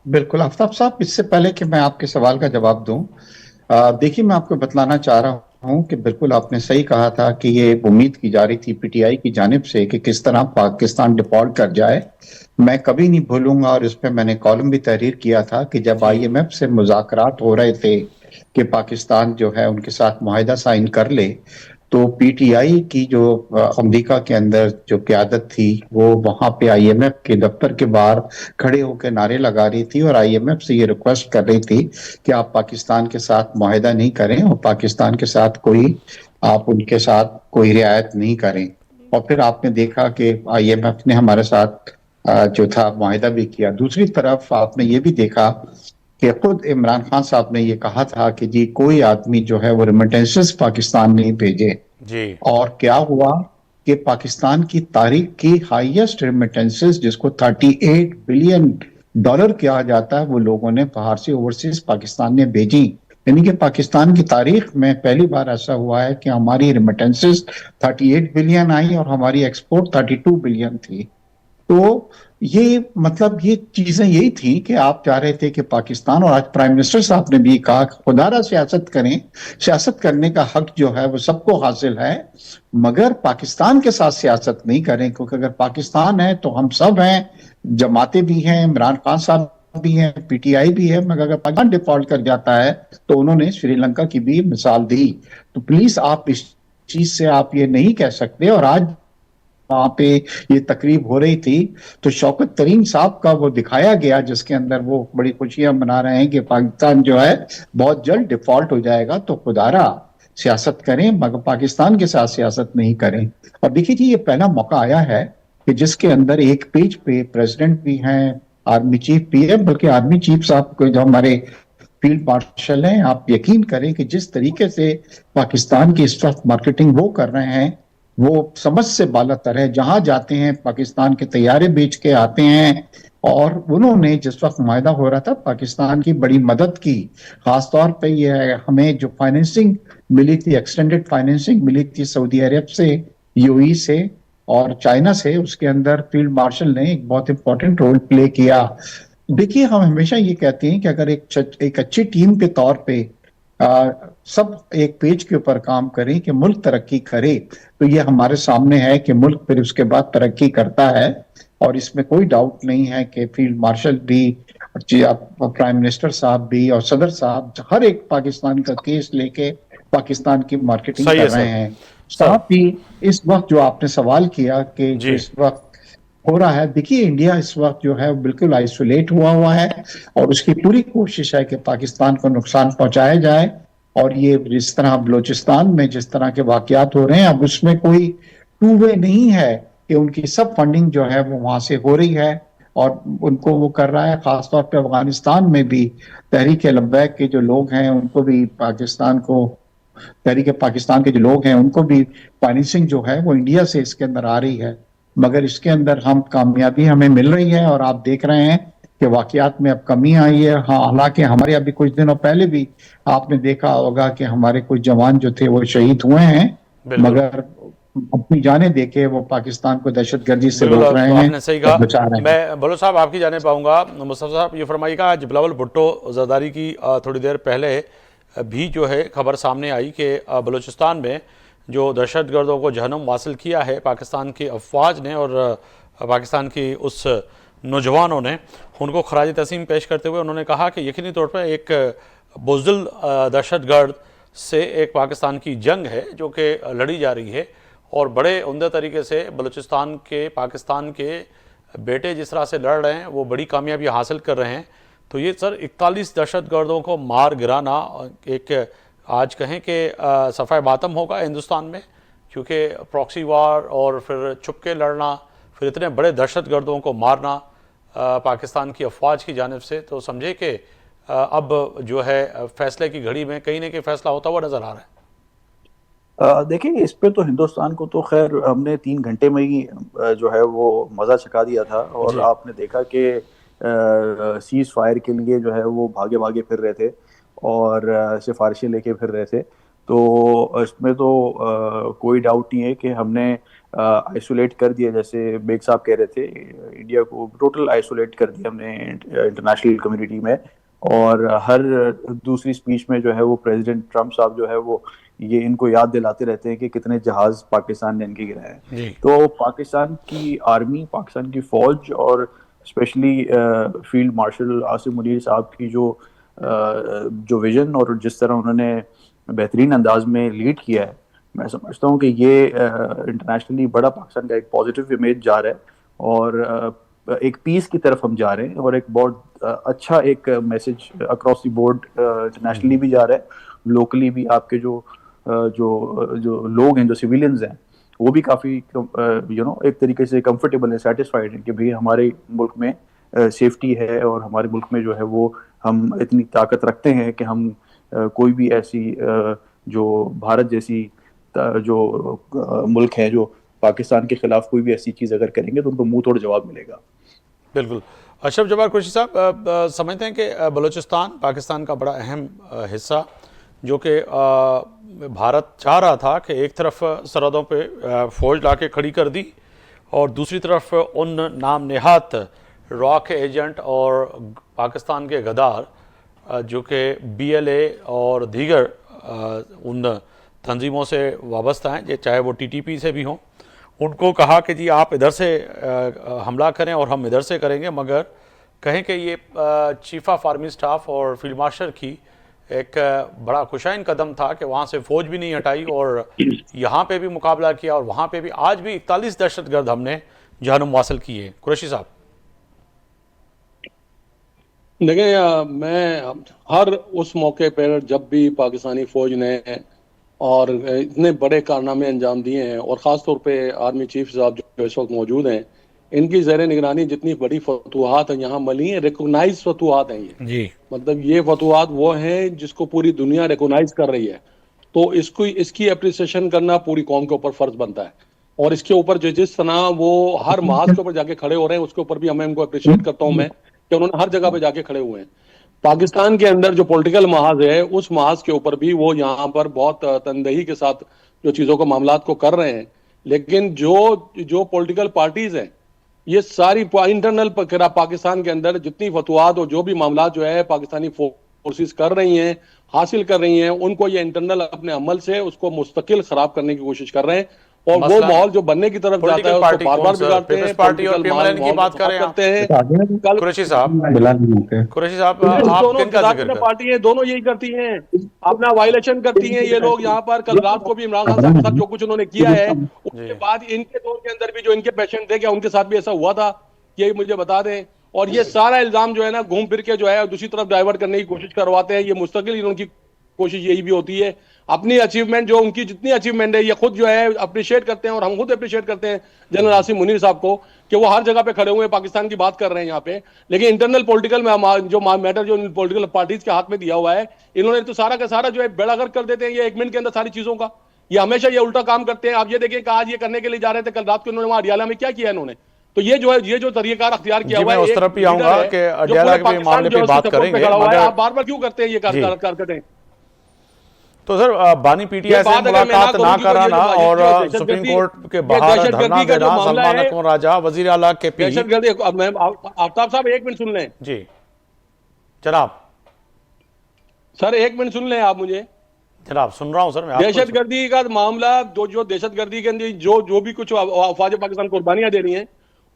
बिल्कुल आफ्ताब साहब, इससे पहले कि मैं आपके सवाल का जवाब दूं, देखिए मैं आपको बतलाना चाह रहा हूं कि बिल्कुल आपने सही कहा था कि ये उम्मीद की जा रही थी पीटीआई की जानिब से कि किस तरह पाकिस्तान डिफॉल्ट कर जाए। मैं कभी नहीं भूलूंगा, और इस पे मैंने कॉलम भी तहरीर किया था कि जब आईएमएफ से मुज़ाकरात हो रहे थे कि पाकिस्तान जो है उनके साथ मुआहिदा साइन कर ले, तो पीटीआई की जो अमेरिका के अंदर जो क़यादत थी वो वहां पे आईएमएफ के दफ्तर के बाहर खड़े होकर नारे लगा रही थी और आईएमएफ से ये रिक्वेस्ट कर रही थी कि आप पाकिस्तान के साथ मुआहिदा नहीं करें और पाकिस्तान के साथ आप उनके साथ कोई रियायत नहीं करें। और फिर आपने देखा कि आईएमएफ ने हमारे साथ जो था मुआहिदा भी किया। दूसरी तरफ आपने ये भी देखा कि खुद इमरान खान साहब ने ये कहा था कि जी कोई आदमी जो है वो रेमिटेंसेस पाकिस्तान नहीं भेजे, जी। और क्या हुआ कि पाकिस्तान की तारीख की हाईएस्ट रेमिटेंसेस, जिसको 38 बिलियन डॉलर कहा जाता है, वो लोगों ने बाहर से ओवरसीज पाकिस्तान ने भेजी। यानी कि पाकिस्तान की तारीख में पहली बार ऐसा हुआ है कि हमारी रेमिटेंसेस 38 बिलियन आई और हमारी एक्सपोर्ट 32 बिलियन थी। तो ये मतलब ये चीजें यही थी कि आप चाह रहे थे कि पाकिस्तान, और आज प्राइम मिनिस्टर साहब ने भी कहा खुदारा सियासत करें, सियासत करने का हक जो है वो सबको हासिल है, मगर पाकिस्तान के साथ सियासत नहीं करें, क्योंकि अगर पाकिस्तान है तो हम सब हैं, जमातें भी हैं, इमरान खान साहब भी हैं, पीटीआई भी है, मगर अगर पाकिस्तान डिफॉल्ट कर जाता है तो उन्होंने श्रीलंका की भी मिसाल दी। तो प्लीज आप इस चीज से आप ये नहीं कह सकते। और आज वहां पे ये तकरीब हो रही थी तो शौकत तरीन साहब का वो दिखाया गया, जिसके अंदर वो बड़ी खुशियां मना रहे हैं कि पाकिस्तान जो है बहुत जल्द डिफॉल्ट हो जाएगा। तो खुदारा सियासत करें मगर पाकिस्तान के साथ सियासत नहीं करें। और देखिए जी, ये पहला मौका आया है कि जिसके अंदर एक पेज पे प्रेसिडेंट भी हैं, आर्मी चीफ भी है, बल्कि आर्मी चीफ साहब को जो हमारे फील्ड मार्शल हैं, आप यकीन करें कि जिस तरीके से पाकिस्तान की इस वक्त मार्केटिंग वो कर रहे हैं वो समझ से बालातर है। जहां जाते हैं पाकिस्तान के तैयारे बेच के आते हैं, और उन्होंने जिस वक्त मुआहिदा हो रहा था पाकिस्तान की बड़ी मदद की। खासतौर पे ये है, हमें जो फाइनेंसिंग मिली थी, एक्सटेंडेड फाइनेंसिंग मिली थी सऊदी अरब से, यूएई से और चाइना से, उसके अंदर फील्ड मार्शल ने एक बहुत इंपॉर्टेंट रोल प्ले किया। देखिए हम हमेशा ये कहते हैं कि अगर एक अच्छी टीम के तौर पे सब एक पेज के ऊपर काम करें कि मुल्क तरक्की करे, तो ये हमारे सामने है कि मुल्क फिर उसके बाद तरक्की करता है। और इसमें कोई डाउट नहीं है कि फील्ड मार्शल भी, प्राइम मिनिस्टर साहब भी और सदर साहब हर एक पाकिस्तान का केस लेके पाकिस्तान की मार्केटिंग कर रहे हैं। साथ ही इस वक्त जो आपने सवाल किया कि जो इस वक्त हो रहा है, देखिए इंडिया इस वक्त जो है बिल्कुल आइसोलेट हुआ है और उसकी पूरी कोशिश है कि पाकिस्तान को नुकसान पहुंचाया जाए। और ये जिस तरह बलोचिस्तान में जिस तरह के वाकयात हो रहे हैं, अब उसमें कोई टू वे नहीं है कि उनकी सब फंडिंग जो है वो वहां से हो रही है और उनको वो कर रहा है। खासतौर पे अफगानिस्तान में भी तहरीक लब्बैक के जो लोग हैं उनको भी तहरीक पाकिस्तान के जो लोग हैं उनको भी फाइनेंसिंग जो है वो इंडिया से इसके अंदर आ रही है, मगर इसके अंदर हम कामयाबी हमें मिल रही है। और आप देख रहे हैं कि वाकयात में अब कमी आई है। हाँ, हालांकि हमारे अभी कुछ दिनों पहले भी आपने देखा होगा कि हमारे कुछ जवान जो थे वो शहीद हुए हैं, मगर अपनी जाने देके वो पाकिस्तान को दहशतगर्दी से रोक रहे हैं। आपने सही कहा। मैं बलोच साहब आपकी जाने पाऊंगा। मुस्तफा साहब ये फरमाइएगा, आज बिलावल भुट्टो जरदारी की थोड़ी देर पहले भी जो है खबर सामने आई कि बलूचिस्तान में जो दहशतगर्दों को जहन्नुम वासिल किया है पाकिस्तान की अफवाज ने और पाकिस्तान की उस नौजवानों ने, उनको खराज तस्लीम पेश करते हुए उन्होंने कहा कि यकीनी तौर पर एक बुज़दिल दहशतगर्द से एक पाकिस्तान की जंग है जो कि लड़ी जा रही है और बड़े उम्दा तरीके से बलूचिस्तान के पाकिस्तान के बेटे जिस तरह से लड़ रहे हैं वो बड़ी कामयाबी हासिल कर रहे हैं। तो ये सर 41 दहशतगर्दों को मार गिराना एक आज कहें कि सफ़ाए बातम होगा हिंदुस्तान में, क्योंकि प्रॉक्सी वार और फिर छुप के लड़ना, फिर इतने बड़े दहशतगर्दों को मारना पाकिस्तान की अफवाज की जानिब से, तो समझे कि अब जो है फैसले की घड़ी में कहीं ना कहीं फैसला होता हुआ नज़र आ रहा है। देखिए, इस पे तो हिंदुस्तान को तो खैर हमने 3 घंटे में ही जो है वो मज़ा चखा दिया था। और जी आपने देखा कि सीज फायर के लिए जो है वो भागे भागे फिर रहे थे और सिफारिशें लेके फिर रहे थे। तो इसमें तो कोई डाउट नहीं है कि हमने आइसोलेट कर दिया, जैसे बेग साहब कह रहे थे, इंडिया को टोटल आइसोलेट कर दिया हमने इंटरनेशनल कम्युनिटी में। और हर दूसरी स्पीच में जो है वो प्रेसिडेंट ट्रम्प साहब जो है वो ये इनको याद दिलाते रहते हैं कि कितने जहाज पाकिस्तान ने इनके गिराए हैं। जी तो पाकिस्तान की आर्मी, पाकिस्तान की फौज और specially field marshal Asim Munir साहब की जो विजन और जिस तरह उन्होंने बेहतरीन अंदाज में लीड किया है, मैं समझता हूँ कि ये इंटरनेशनली बड़ा पाकिस्तान का एक पॉजिटिव इमेज जा रहा है। और एक पीस की तरफ हम जा रहे हैं और एक बहुत अच्छा एक message across the board internationally भी जा रहा है। लोकली भी आपके जो लोग हैं, जो सिविलियंस हैं, वो भी काफ़ी एक तरीके से कंफर्टेबल है, सेटिस्फाइड है कि भाई हमारे मुल्क में सेफ्टी है और हमारे मुल्क में जो है वो हम इतनी ताकत रखते हैं कि हम कोई भी ऐसी जो भारत जैसी मुल्क है जो पाकिस्तान के खिलाफ कोई भी ऐसी चीज़ अगर करेंगे तो उनको मुंह तोड़ जवाब मिलेगा। बिल्कुल। अशरफ जब्बार कुरैशी साहब, समझते हैं कि बलूचिस्तान पाकिस्तान का बड़ा अहम हिस्सा, जो कि भारत चाह रहा था कि एक तरफ सरहदों पे फ़ौज ला के खड़ी कर दी और दूसरी तरफ उन नाम नेहात रॉक एजेंट और पाकिस्तान के गद्दार जो कि BLA और दीगर उन तंजीमों से वाबस्ता हैं, चाहे वो TTP से भी हों, उनको कहा कि जी आप इधर से हमला करें और हम इधर से करेंगे, मगर कहें कि ये चीफ ऑफ आर्मी स्टाफ और फील्ड मार्शल की एक बड़ा खुशाइन कदम था कि वहाँ से फ़ौज भी नहीं हटाई और यहाँ पे भी मुकाबला किया और वहाँ पे भी आज भी 41 दहशतगर्द हमने जहनुम वासल किए। कुरैशी साहब, देखिए, मैं हर उस मौके पर जब भी पाकिस्तानी फौज ने और इतने बड़े कारनामे अंजाम दिए हैं और ख़ास तौर पे आर्मी चीफ साहब जो इस वक्त मौजूद हैं, इनकी ज़ेर निगरानी जितनी बड़ी फतूहात हैं यहाँ मली हैं, रिकॉग्नाइज फतूहात हैं ये। जी मतलब ये फतूहात वो हैं जिसको पूरी दुनिया रिकॉग्नाइज कर रही है। तो इसकी अप्रिसिएशन करना पूरी कौम के ऊपर फर्ज बनता है। और इसके ऊपर जिस तरह वो हर महाज के ऊपर जाके खड़े हो रहे हैं, उसके ऊपर भी उनको अप्रिशिएट करता हूँ मैं कि उन्होंने हर जगह पे जाके खड़े हुए हैं। पाकिस्तान के अंदर जो पॉलिटिकल महाज है, उस महाज के ऊपर भी वो यहाँ पर बहुत तनदेही के साथ जो चीजों को मामलात को कर रहे हैं। लेकिन जो पॉलिटिकल पार्टीज हैं, ये सारी इंटरनल पाकिस्तान के अंदर जितनी फतवाद और जो भी मामला जो है पाकिस्तानी फोर्सेस कर रही हैं, हासिल कर रही हैं, उनको ये इंटरनल अपने अमल से उसको मुस्तकिल खराब करने की कोशिश कर रहे हैं। और वो माहौल जो बनने की तरफ जाता है उसको बार बार बिगाड़ते हैं। पार्टी और PMLN की बात करें करते हैं। कल कुरैशी साहब, कुरैशी साहब, आप दोनों किनका जिक्र कर? पार्टी है, दोनों यही करती हैं, अपना वायलेशन करती हैं ये लोग। यहाँ पर कल रात को भी इमरान खान साहब के साथ जो कुछ उन्होंने किया है, उसके बाद इनके दौर के अंदर भी जो इनके पेशेंट थे, क्या उनके साथ भी ऐसा हुआ था, ये मुझे बता दें। और ये सारा इल्जाम जो है ना घूम फिर के जो है दूसरी तरफ डाइवर्ट करने की कोशिश करवाते हैं। ये मुस्तकिल उनकी कोशिश यही भी होती है। अपनी अचीवमेंट जो उनकी जितनी अचीवमेंट है, ये खुद जो है अप्रिशिएट करते हैं और हम खुद अप्रिशिएट करते हैं जनरल आसिम मुनीर साहब को कि वो हर जगह पे खड़े हुए पाकिस्तान की बात कर रहे हैं यहाँ पे। लेकिन इंटरनल पॉलिटिकल में जो मैटर जो पॉलिटिकल पार्टीज के हाथ में दिया हुआ है, इन्होंने तो सारा का सारा जो है बेड़ागर्क कर देते हैं ये 1 मिनट के अंदर सारी चीजों का। ये हमेशा ये उल्टा काम करते हैं। आप ये देखिए कि आज ये करने के लिए जा रहे थे, कल रात को इन्होंने वहां अडियाला में क्या किया इन्होंने। तो ये जो तरीका अख्तियार किया हुआ है, उस तरफ भी आऊंगा कि अडियाला के मामले पे बात करेंगे, आप बार बार क्यों करते हैं ये कारकतें। तो सर, बानी PTI से मुलाकात ना कराना और सुप्रीम कोर्ट के बाहर धरना देना, सलमान अकबर राजा, वजीर आला KP। आफ्ताब साहब 1 मिनट सुन लें। जी जनाब। सर 1 मिनट सुन लें आप मुझे। जनाब सुन रहा हूं सर मैं। दहशतगर्दी का मामला, जो दहशतगर्दी के अंदर जो भी कुछ अफवाज पाकिस्तान कुर्बानियां दे रही हैं,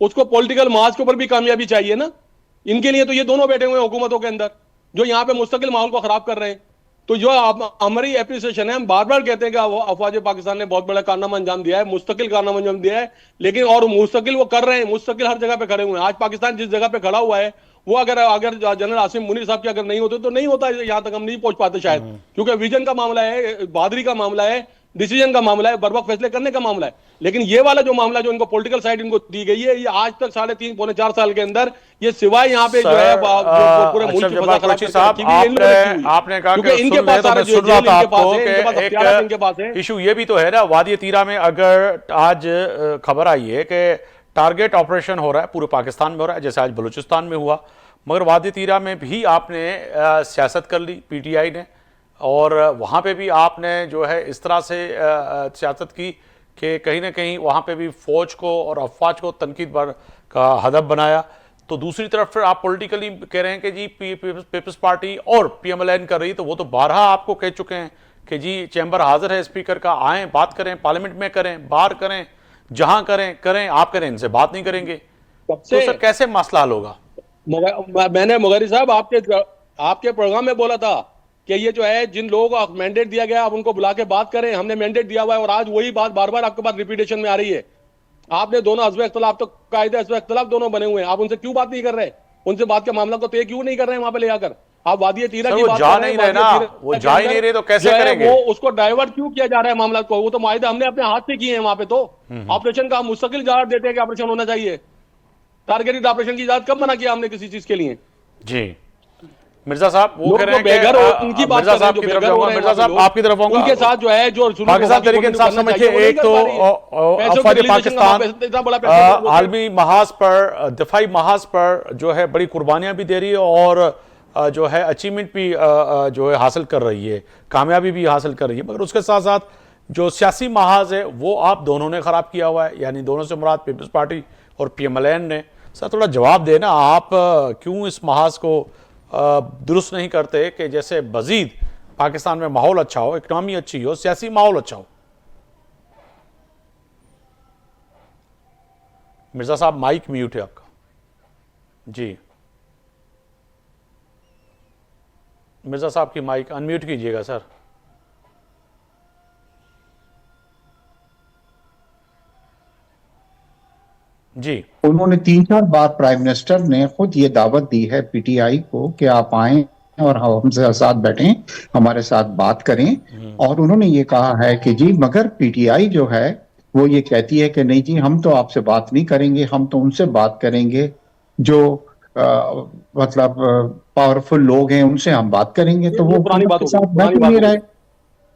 उसको पॉलिटिकल मास के ऊपर भी कामयाबी चाहिए ना। इनके लिए तो ये दोनों बैठे हुए हैं हुकूमतों के अंदर जो यहाँ पे मुस्तकिल माहौल को खराब कर रहे हैं। तो जो हमारी एप्रिसिएशन है, हम बार बार कहते हैं कि अफवाज पाकिस्तान ने बहुत बड़ा कारनामा अंजाम दिया है, मुस्तकिल कारनामा अंजाम दिया है। लेकिन और मुस्तकिल वो कर रहे हैं, मुस्तकिल हर जगह पे खड़े हुए हैं। आज पाकिस्तान जिस जगह पे खड़ा हुआ है, वो अगर जनरल आसिम मुनीर साहब के अगर नहीं होते तो नहीं होता, यहाँ तक हम नहीं पहुंच पाते शायद। क्योंकि विजन का मामला है, बहादुरी का मामला है, डिसीजन का मामला है, बर वक्त फैसले करने का मामला है। लेकिन ये वाला जो मामला जो इनको पॉलिटिकल साइड इनको दी गई है, ये आज तक 3.5 पौने 4 साल के अंदर ये सिवाय यहाँ पे जो है पूरे मुल्क की फजा खराब साहब आपने कहा कि इनके पास सारा जो सुन रहा था आपको इनके पास है। एक इशू ये भी तो है ना, वादी तीरा में अगर आज खबर आई है कि टारगेट ऑपरेशन हो रहा है, पूरे पाकिस्तान में हो रहा है, जैसे आज बलूचिस्तान में हुआ, मगर वादी तीरा में भी आपने सियासत कर ली पीटीआई ने, और वहाँ पे भी आपने जो है इस तरह से सियासत की कि कहीं ना कहीं वहाँ पे भी फौज को और अफवाज को तनकीद का हदफ बनाया। तो दूसरी तरफ फिर आप पॉलिटिकली कह रहे हैं कि जी पीपल्स पार्टी और पीएमएलएन कर रही, तो वो तो बारहा आपको कह चुके हैं कि जी चैम्बर हाजिर है स्पीकर का, आएँ बात करें, पार्लियामेंट में करें, बाहर करें, जहां करें आप करें, इनसे बात नहीं करेंगे। तो सर कैसे मसला हल होगा? मैंने मुगरी साहब आपके प्रोग्राम में बोला था कि ये जो है जिन लोगों को मैंडेट दिया गया आप उनको बुला के बात करें, हमने मैंडेट दिया हुआ है, और आज वही बात बार बार आपके पास रिपीटेशन में आ रही है। आपने दोनों हस्ब इख्तलाफ, तो कायदे हस्ब इख्तलाफ दोनों बने हुए हैं, आप उनसे क्यों बात नहीं कर रहे? उनसे बात के मामला को तय क्यों नहीं कर रहे हैं वहां पे ले जाकर? आप वादी तीरा की बात जा नहीं रहे ना, वो जा ही नहीं रहे, तो कैसे करेंगे? वो उसको डाइवर्ट क्यों किया जा रहा है मामला को? वो तो मायदे हमने अपने हाथ से किए हैं वहां पे। तो ऑपरेशन का मुस्तकिल इजाजत देते हैं कि ऑपरेशन होना चाहिए। टारगेटेड ऑपरेशन की इजाजत कब मना किया हमने किसी चीज के लिए? जी मिर्जा साहब वो कह रहे हैं बेघर उनकी बात मिर्जा साहब की तरफ जाऊंगा, मिर्जा साहब आपकी तरफ आऊंगा, उनके साथ जो है जो पाकिस्तान तरीके इंसाफ समझिए, एक तो अफवाज पाकिस्तान आलमी महाज पर, दिफाई महाज पर जो है बड़ी कुर्बानियां भी दे रही है और जो है अचीवमेंट भी जो है हासिल कर रही है, कामयाबी भी हासिल कर रही है, मगर उसके साथ साथ जो सियासी महाज है वो आप दोनों ने खराब किया हुआ है, यानी दोनों से मुराद पीपल्स पार्टी और पीएमएलएन ने। सर थोड़ा जवाब देना, आप क्यों इस महाज को दुरुस्त नहीं करते कि जैसे मजीद पाकिस्तान में माहौल अच्छा हो, इकनॉमी अच्छी हो, सियासी माहौल अच्छा हो? मिर्जा साहब माइक म्यूट है आपका। जी मिर्जा साहब की माइक अनम्यूट कीजिएगा सर। जी उन्होंने 3-4 बार प्राइम मिनिस्टर ने खुद ये दावत दी है पीटीआई को कि आप आएं और हमसे साथ बैठें, हमारे साथ बात करें, और उन्होंने ये कहा है कि जी मगर पीटीआई जो है वो ये कहती है कि नहीं जी हम तो आपसे बात नहीं करेंगे, हम तो उनसे बात करेंगे जो मतलब पावरफुल लोग हैं, उनसे हम बात करेंगे। तो वो पुरानी बात साथ बैठ नहीं रहे।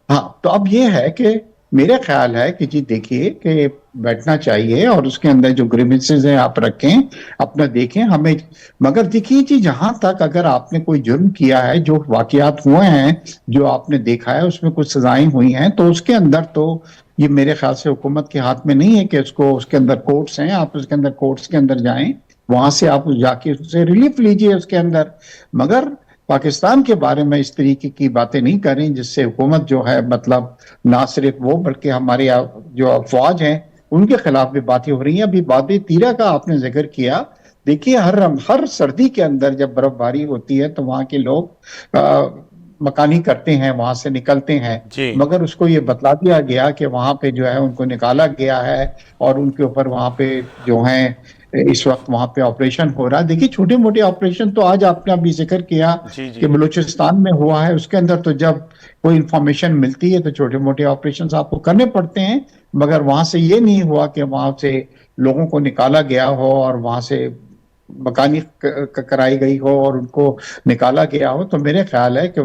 हाँ, तो अब ये है कि मेरा ख्याल है कि जी देखिए कि बैठना चाहिए और उसके अंदर जो ग्रीवेंसेस हैं आप रखें, अपना देखें हमें। मगर देखिए जी जहां तक अगर आपने कोई जुर्म किया है, जो वाकयात हुए हैं, जो आपने देखा है, उसमें कुछ सजाएं हुई हैं, तो उसके अंदर तो ये मेरे ख्याल से हुकूमत के हाथ में नहीं है कि उसको, उसके अंदर कोर्ट्स हैं, आप उसके अंदर कोर्ट्स के अंदर जाएं, वहां से आप जाके उससे रिलीफ लीजिए उसके अंदर। मगर पाकिस्तान के बारे में इस तरीके की बातें नहीं करें जिससे हुकूमत जो है मतलब ना सिर्फ वो बल्कि हमारे जो अफवाज हैं उनके खिलाफ भी बातें हो रही हैं। अभी वादी तीरा का आपने जिक्र किया, देखिए हर सर्दी के अंदर जब बर्फबारी होती है तो वहाँ के लोग मकानी करते हैं, वहां से निकलते हैं, मगर उसको ये बतला दिया गया कि वहां पे जो है उनको निकाला गया है और उनके ऊपर वहां पे जो है इस वक्त वहां पे ऑपरेशन हो रहा है। देखिए छोटे मोटे ऑपरेशन तो आज आपने अभी जिक्र किया कि बलूचिस्तान में हुआ है, उसके अंदर तो जब कोई इंफॉर्मेशन मिलती है तो छोटे मोटे ऑपरेशंस आपको करने पड़ते हैं, मगर वहां से ये नहीं हुआ कि वहां से लोगों को निकाला गया हो और वहां से मकानी कराई गई हो और उनको निकाला गया हो। तो मेरे ख्याल है कि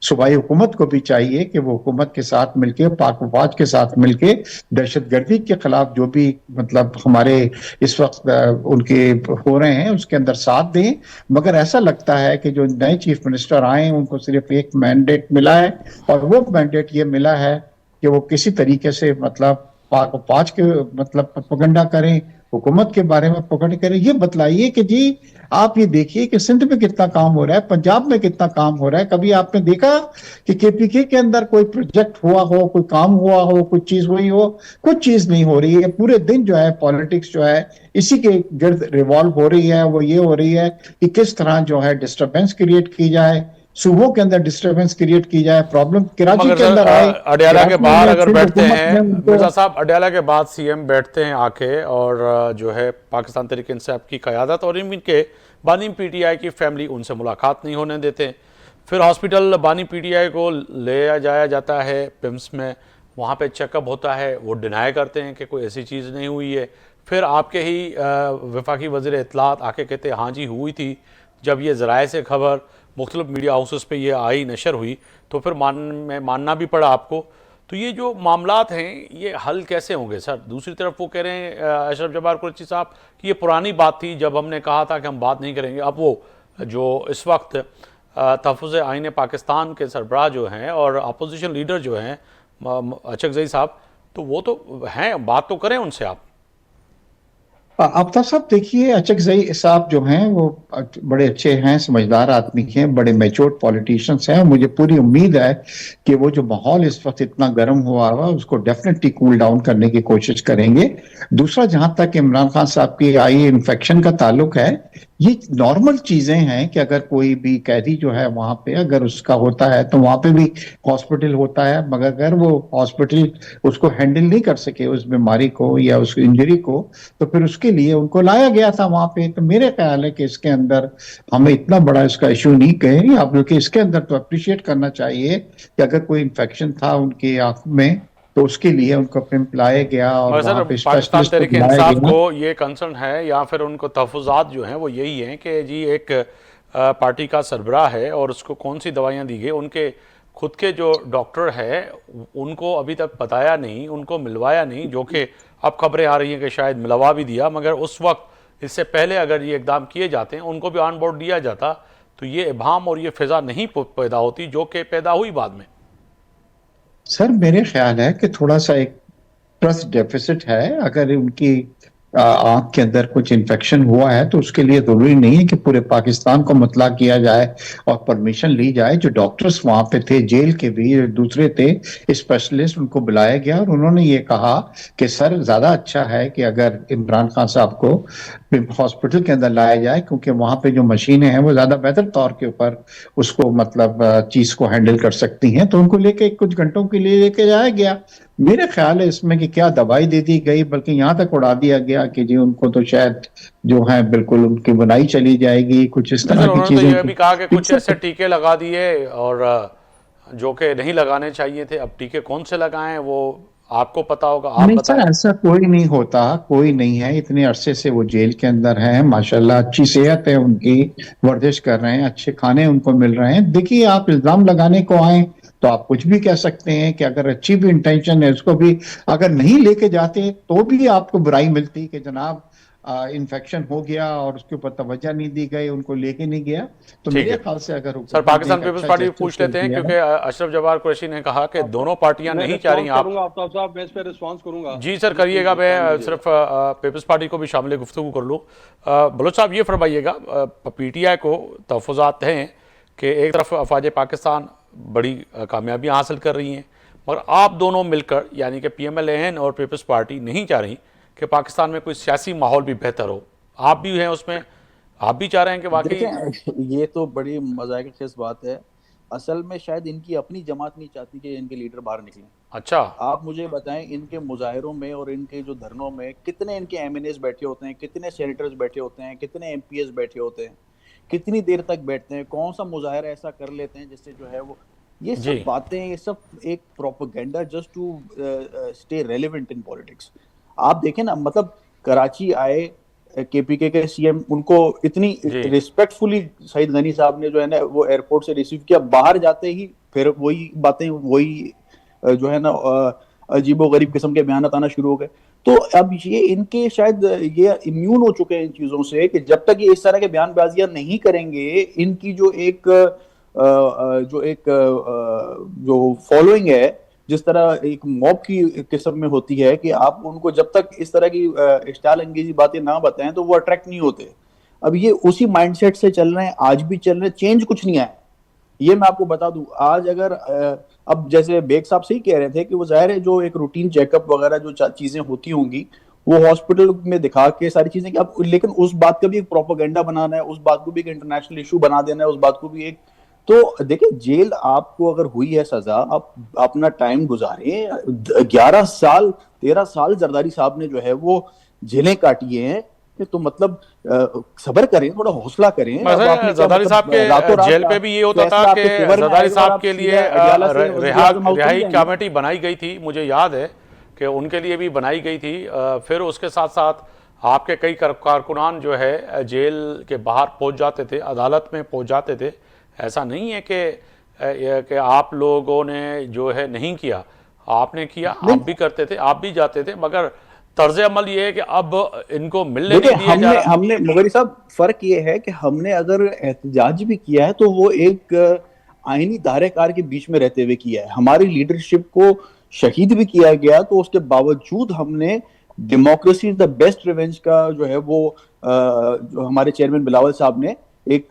सूबाई हुकूमत को भी चाहिए कि वो हुकूमत के साथ मिलके, पाक फौज के साथ मिलके दहशतगर्दी के खिलाफ जो भी मतलब हमारे इस वक्त उनके हो रहे हैं उसके अंदर साथ दें। मगर ऐसा लगता है कि जो नए चीफ मिनिस्टर आए उनको सिर्फ एक मैंडेट मिला है और वो मैंडेट ये मिला है कि वो किसी तरीके से मतलब पाक फौज के मतलब प्रोपेगेंडा करें, हुकूमत के बारे में पकड़ करें। ये बतलाइए कि जी आप ये देखिए कि सिंध में कितना काम हो रहा है, पंजाब में कितना काम हो रहा है। कभी आपने देखा कि केपीके के अंदर कोई प्रोजेक्ट हुआ हो, कोई काम हुआ हो, कुछ चीज हुई हो? कुछ चीज नहीं हो रही है। पूरे दिन जो है पॉलिटिक्स जो है इसी के गिर्द रिवॉल्व हो रही है। वो ये हो रही है कि किस तरह जो है डिस्टर्बेंस क्रिएट की जाए, सूबों के अंदर डिस्टर्बेंस क्रिएट की जाए, प्रॉब्लम कराची के अंदर आए। अडयाला के बाहर अगर बैठते हैं मिर्जा साहब, अडयाला के बाद सीएम बैठते हैं आके और जो है पाकिस्तान तहरीक इंसाफ की क़यादत और इनके बानीम पीटीआई की फैमिली उनसे मुलाकात नहीं होने देते। फिर हॉस्पिटल बानी पीटीआई को ले जाया जाता है पिम्स में, वहाँ पे चेकअप होता है, वो डिनाई करते हैं कि कोई ऐसी चीज़ नहीं हुई है। फिर आपके ही वफाकी वज़ीर इत्तलात आके कहते हैं हाँ जी हुई थी। जब ये ज़राए से खबर मुख्तलिफ मीडिया हाउसेस पे ये आई, नशर हुई, तो फिर मानना भी पड़ा आपको। तो ये जो मामलात हैं ये हल कैसे होंगे सर? दूसरी तरफ वो कह रहे हैं अशरफ जब्बार कुरैशी साहब कि ये पुरानी बात थी जब हमने कहा था कि हम बात नहीं करेंगे। अब वो जो इस वक्त तहफ़्फ़ुज़ आईन पाकिस्तान के सरबराह जो हैं और अपोजिशन लीडर जो हैं अचकज़ई साहब, तो वो तो हैं, बात तो करें उनसे आप। आफ्ताब साहब देखिए, अचकज़ई साहब जो हैं वो बड़े अच्छे हैं, समझदार आदमी हैं, बड़े मैच्योर्ड पॉलिटिशियंस हैं। मुझे पूरी उम्मीद है कि वो जो माहौल इस वक्त इतना गर्म हुआ हुआ उसको डेफिनेटली कूल डाउन करने की कोशिश करेंगे। दूसरा, जहां तक इमरान खान साहब की आई इन्फेक्शन का ताल्लुक है, ये नॉर्मल चीजें हैं कि अगर कोई भी कैदी जो है वहां पे अगर उसका होता है तो वहां पे भी हॉस्पिटल होता है, मगर अगर वो हॉस्पिटल उसको हैंडल नहीं कर सके उस बीमारी को या उस इंजरी को, तो फिर उसके लिए उनको लाया गया था वहां पे। तो मेरे ख्याल है कि इसके अंदर हमें इतना बड़ा इसका इशू नहीं कहेंगे आप, बल्कि इसके अंदर तो अप्रिशिएट करना चाहिए कि अगर कोई इन्फेक्शन था उनकी आंख में तो उसके लिए उनको पिंप लाया गया और सर वहां पे पाकिस्तान स्पेशलिस्ट तहरीक बुलाया इंसाफ गया। को ये कंसर्न है या फिर उनको तहफ़्फ़ुज़ात जो हैं वो यही हैं कि जी एक पार्टी का सरबराह है और उसको कौन सी दवाइयाँ दी गई, उनके खुद के जो डॉक्टर है उनको अभी तक बताया नहीं, उनको मिलवाया नहीं, जो कि अब खबरें आ रही हैं कि शायद मिलवा भी दिया, मगर उस वक्त इससे पहले अगर ये इकदाम किए जाते हैं उनको भी ऑन बोर्ड दिया जाता तो ये इबाम और ये फिजा नहीं पैदा होती जो कि पैदा हुई बाद में। सर मेरे ख्याल है कि थोड़ा सा एक ट्रस्ट डेफिसिट है। अगर उनकी आंख के अंदर कुछ इन्फेक्शन हुआ है तो उसके लिए जरूरी नहीं है कि पूरे पाकिस्तान को मुतला किया जाए और परमिशन ली जाए। जो डॉक्टर्स वहां पे थे, जेल के भी दूसरे थे स्पेशलिस्ट, उनको बुलाया गया और उन्होंने ये कहा कि सर ज्यादा अच्छा है कि अगर इमरान खान साहब को हॉस्पिटल के अंदर लाया जाए, क्योंकि वहां पे जो मशीनें हैं वो ज्यादा बेहतर तौर के ऊपर उसको मतलब चीज को हैंडल कर सकती हैं। तो उनको लेके कुछ घंटों के लिए लेके जाया गया। मेरे ख्याल है इसमें कि क्या दवाई दे दी गई, बल्कि यहाँ तक उड़ा दिया गया कि जी उनको तो शायद जो है बिल्कुल उनकी बुनाई चली जाएगी, कुछ इस तरह की उन्होंने तो चीजें। ये भी कहा कि कुछ ऐसे टीके लगा दिए और जो कि नहीं लगाने चाहिए थे। अब टीके कौन से लगाएं वो आपको पता होगा, आप नहीं सर, बताएं। ऐसा कोई नहीं होता, कोई नहीं है। इतने अरसे से वो जेल के अंदर हैं, माशाल्लाह अच्छी सेहत है उनकी, वर्जिश कर रहे हैं, अच्छे खाने उनको मिल रहे हैं। देखिए, आप इल्जाम लगाने को आए तो आप कुछ भी कह सकते हैं कि अगर अच्छी भी इंटेंशन है उसको भी अगर नहीं लेके जाते तो भी आपको बुराई मिलती कि जनाब इन्फेक्शन हो गया और उसके ऊपर तवज्जो नहीं दी गई, उनको लेके नहीं गया। तो ठीक मेरे है ख्याल से अगर सर, पाकिस्तान पीपल्स पार्टी पूछ लेते हैं क्योंकि अशरफ जब्बार कुरैशी ने कहा कि दोनों पार्टियां नहीं चाह रही। आप आफ्ताब साहब मैं इस पे रिस्पांस करूंगा। जी सर करिएगा, मैं सिर्फ पीपल्स पार्टी को भी शामिल गुफ्तगू कर लूँ। बलोच साहब ये फरमाइएगा, पीटीआई को तहफ़्फ़ुज़ात हैं कि एक तरफ अफवाज पाकिस्तान बड़ी कामयाबियाँ हासिल कर रही हैं, मगर आप दोनों मिलकर यानी कि PMLN और पीपल्स पार्टी नहीं चाह रही कि पाकिस्तान में कोई सियासी माहौल भी बेहतर हो। आप भी हैं उसमें, आप भी चाह रहे हैं कि वाकई। ये तो बड़ी मजाक खेज बात है। असल में शायद इनकी अपनी जमात नहीं चाहती कि इनके लीडर बाहर निकलें। अच्छा, आप मुझे बताएं, इनके मुजाहिरों में और इनके जो धरनों में कितने इनके MNAs बैठे होते हैं, कितने सेनेटर्स बैठे होते हैं, कितने MPs बैठे होते हैं, कितनी देर तक बैठते हैं, कौन सा मुजाहिरा ऐसा कर लेते हैं जिससे जो है वो ये सब बातें, ये सब एक propaganda just to stay relevant in politics. आप देखें ना, मतलब कराची आए KPK के CM, उनको इतनी रिस्पेक्टफुली सईद गनी साहब ने जो है ना वो एयरपोर्ट से रिसीव किया, बाहर जाते ही फिर वही बातें, वही जो है ना अजीबोगरीब किस्म के बयान आना शुरू हो गए। तो अब ये इनके शायद ये इम्यून हो चुके हैं इन चीजों से कि जब तक ये इस तरह के बयानबाजियां नहीं करेंगे, इनकी जो फॉलोइंग है, जिस तरह एक मॉब की किस्म में होती है कि आप उनको जब तक इस तरह की इश्ताल अंगेजी बातें ना बताएं तो वो अट्रैक्ट नहीं होते। अब ये उसी माइंडसेट से चल रहे हैं, आज भी चल रहे हैं, चेंज कुछ नहीं आया। ये मैं आपको बता दूं, आज अगर अब जैसे बेग साहब से ही कह रहे थे कि वो जाहिर है जो एक रूटीन चेकअप वगैरह जो चीजें होती होंगी वो हॉस्पिटल में दिखा के सारी चीजें, अब लेकिन उस बात का भी एक प्रोपेगेंडा बनाना है, उस बात को भी एक इंटरनेशनल इशू बना देना है, उस बात को भी एक, तो देखिए जेल आपको अगर हुई है सजा, आप अपना टाइम गुजारें। 11 साल 13 साल जरदारी साहब ने जो है वो जेलें काटी हैं, तो मतलब सब्र करें, थोड़ा हौसला करें। अब आपने क्या जरदारी मतलब साहब के रातों रात जेल का पे भी ये होता फैसला था आपके कि फेवर में जरदारी आएगा और साहब आप के लिए सीधा अडियाला से वज़ीर आज़म हाउस चले रिहाई जाएंगे। कमेटी बनाई गई थी, मुझे याद है कि उनके लिए भी बनाई गई थी। फिर उसके साथ साथ आपके कई कारकुनान जो है जेल के बाहर पहुंच जाते थे, अदालत में पहुंच जाते थे। ऐसा नहीं है कि आप लोगों ने जो है नहीं किया, आपने किया, आप भी करते थे, आप भी जाते थे, मगर तर्ज अमल ये है कि अब इनको मिलने देखिए, नहीं दिया जा रहा। हमने मुगरी साहब, फर्क ये है कि हमने अगर एहतजाज भी किया है तो वो एक आईनी दायरेकार के बीच में रहते हुए किया है। हमारी लीडरशिप को शहीद भी किया गया, तो उसके बावजूद हमने democracy is the best revenge का जो है वो जो हमारे चेयरमैन बिलावल साहब ने एक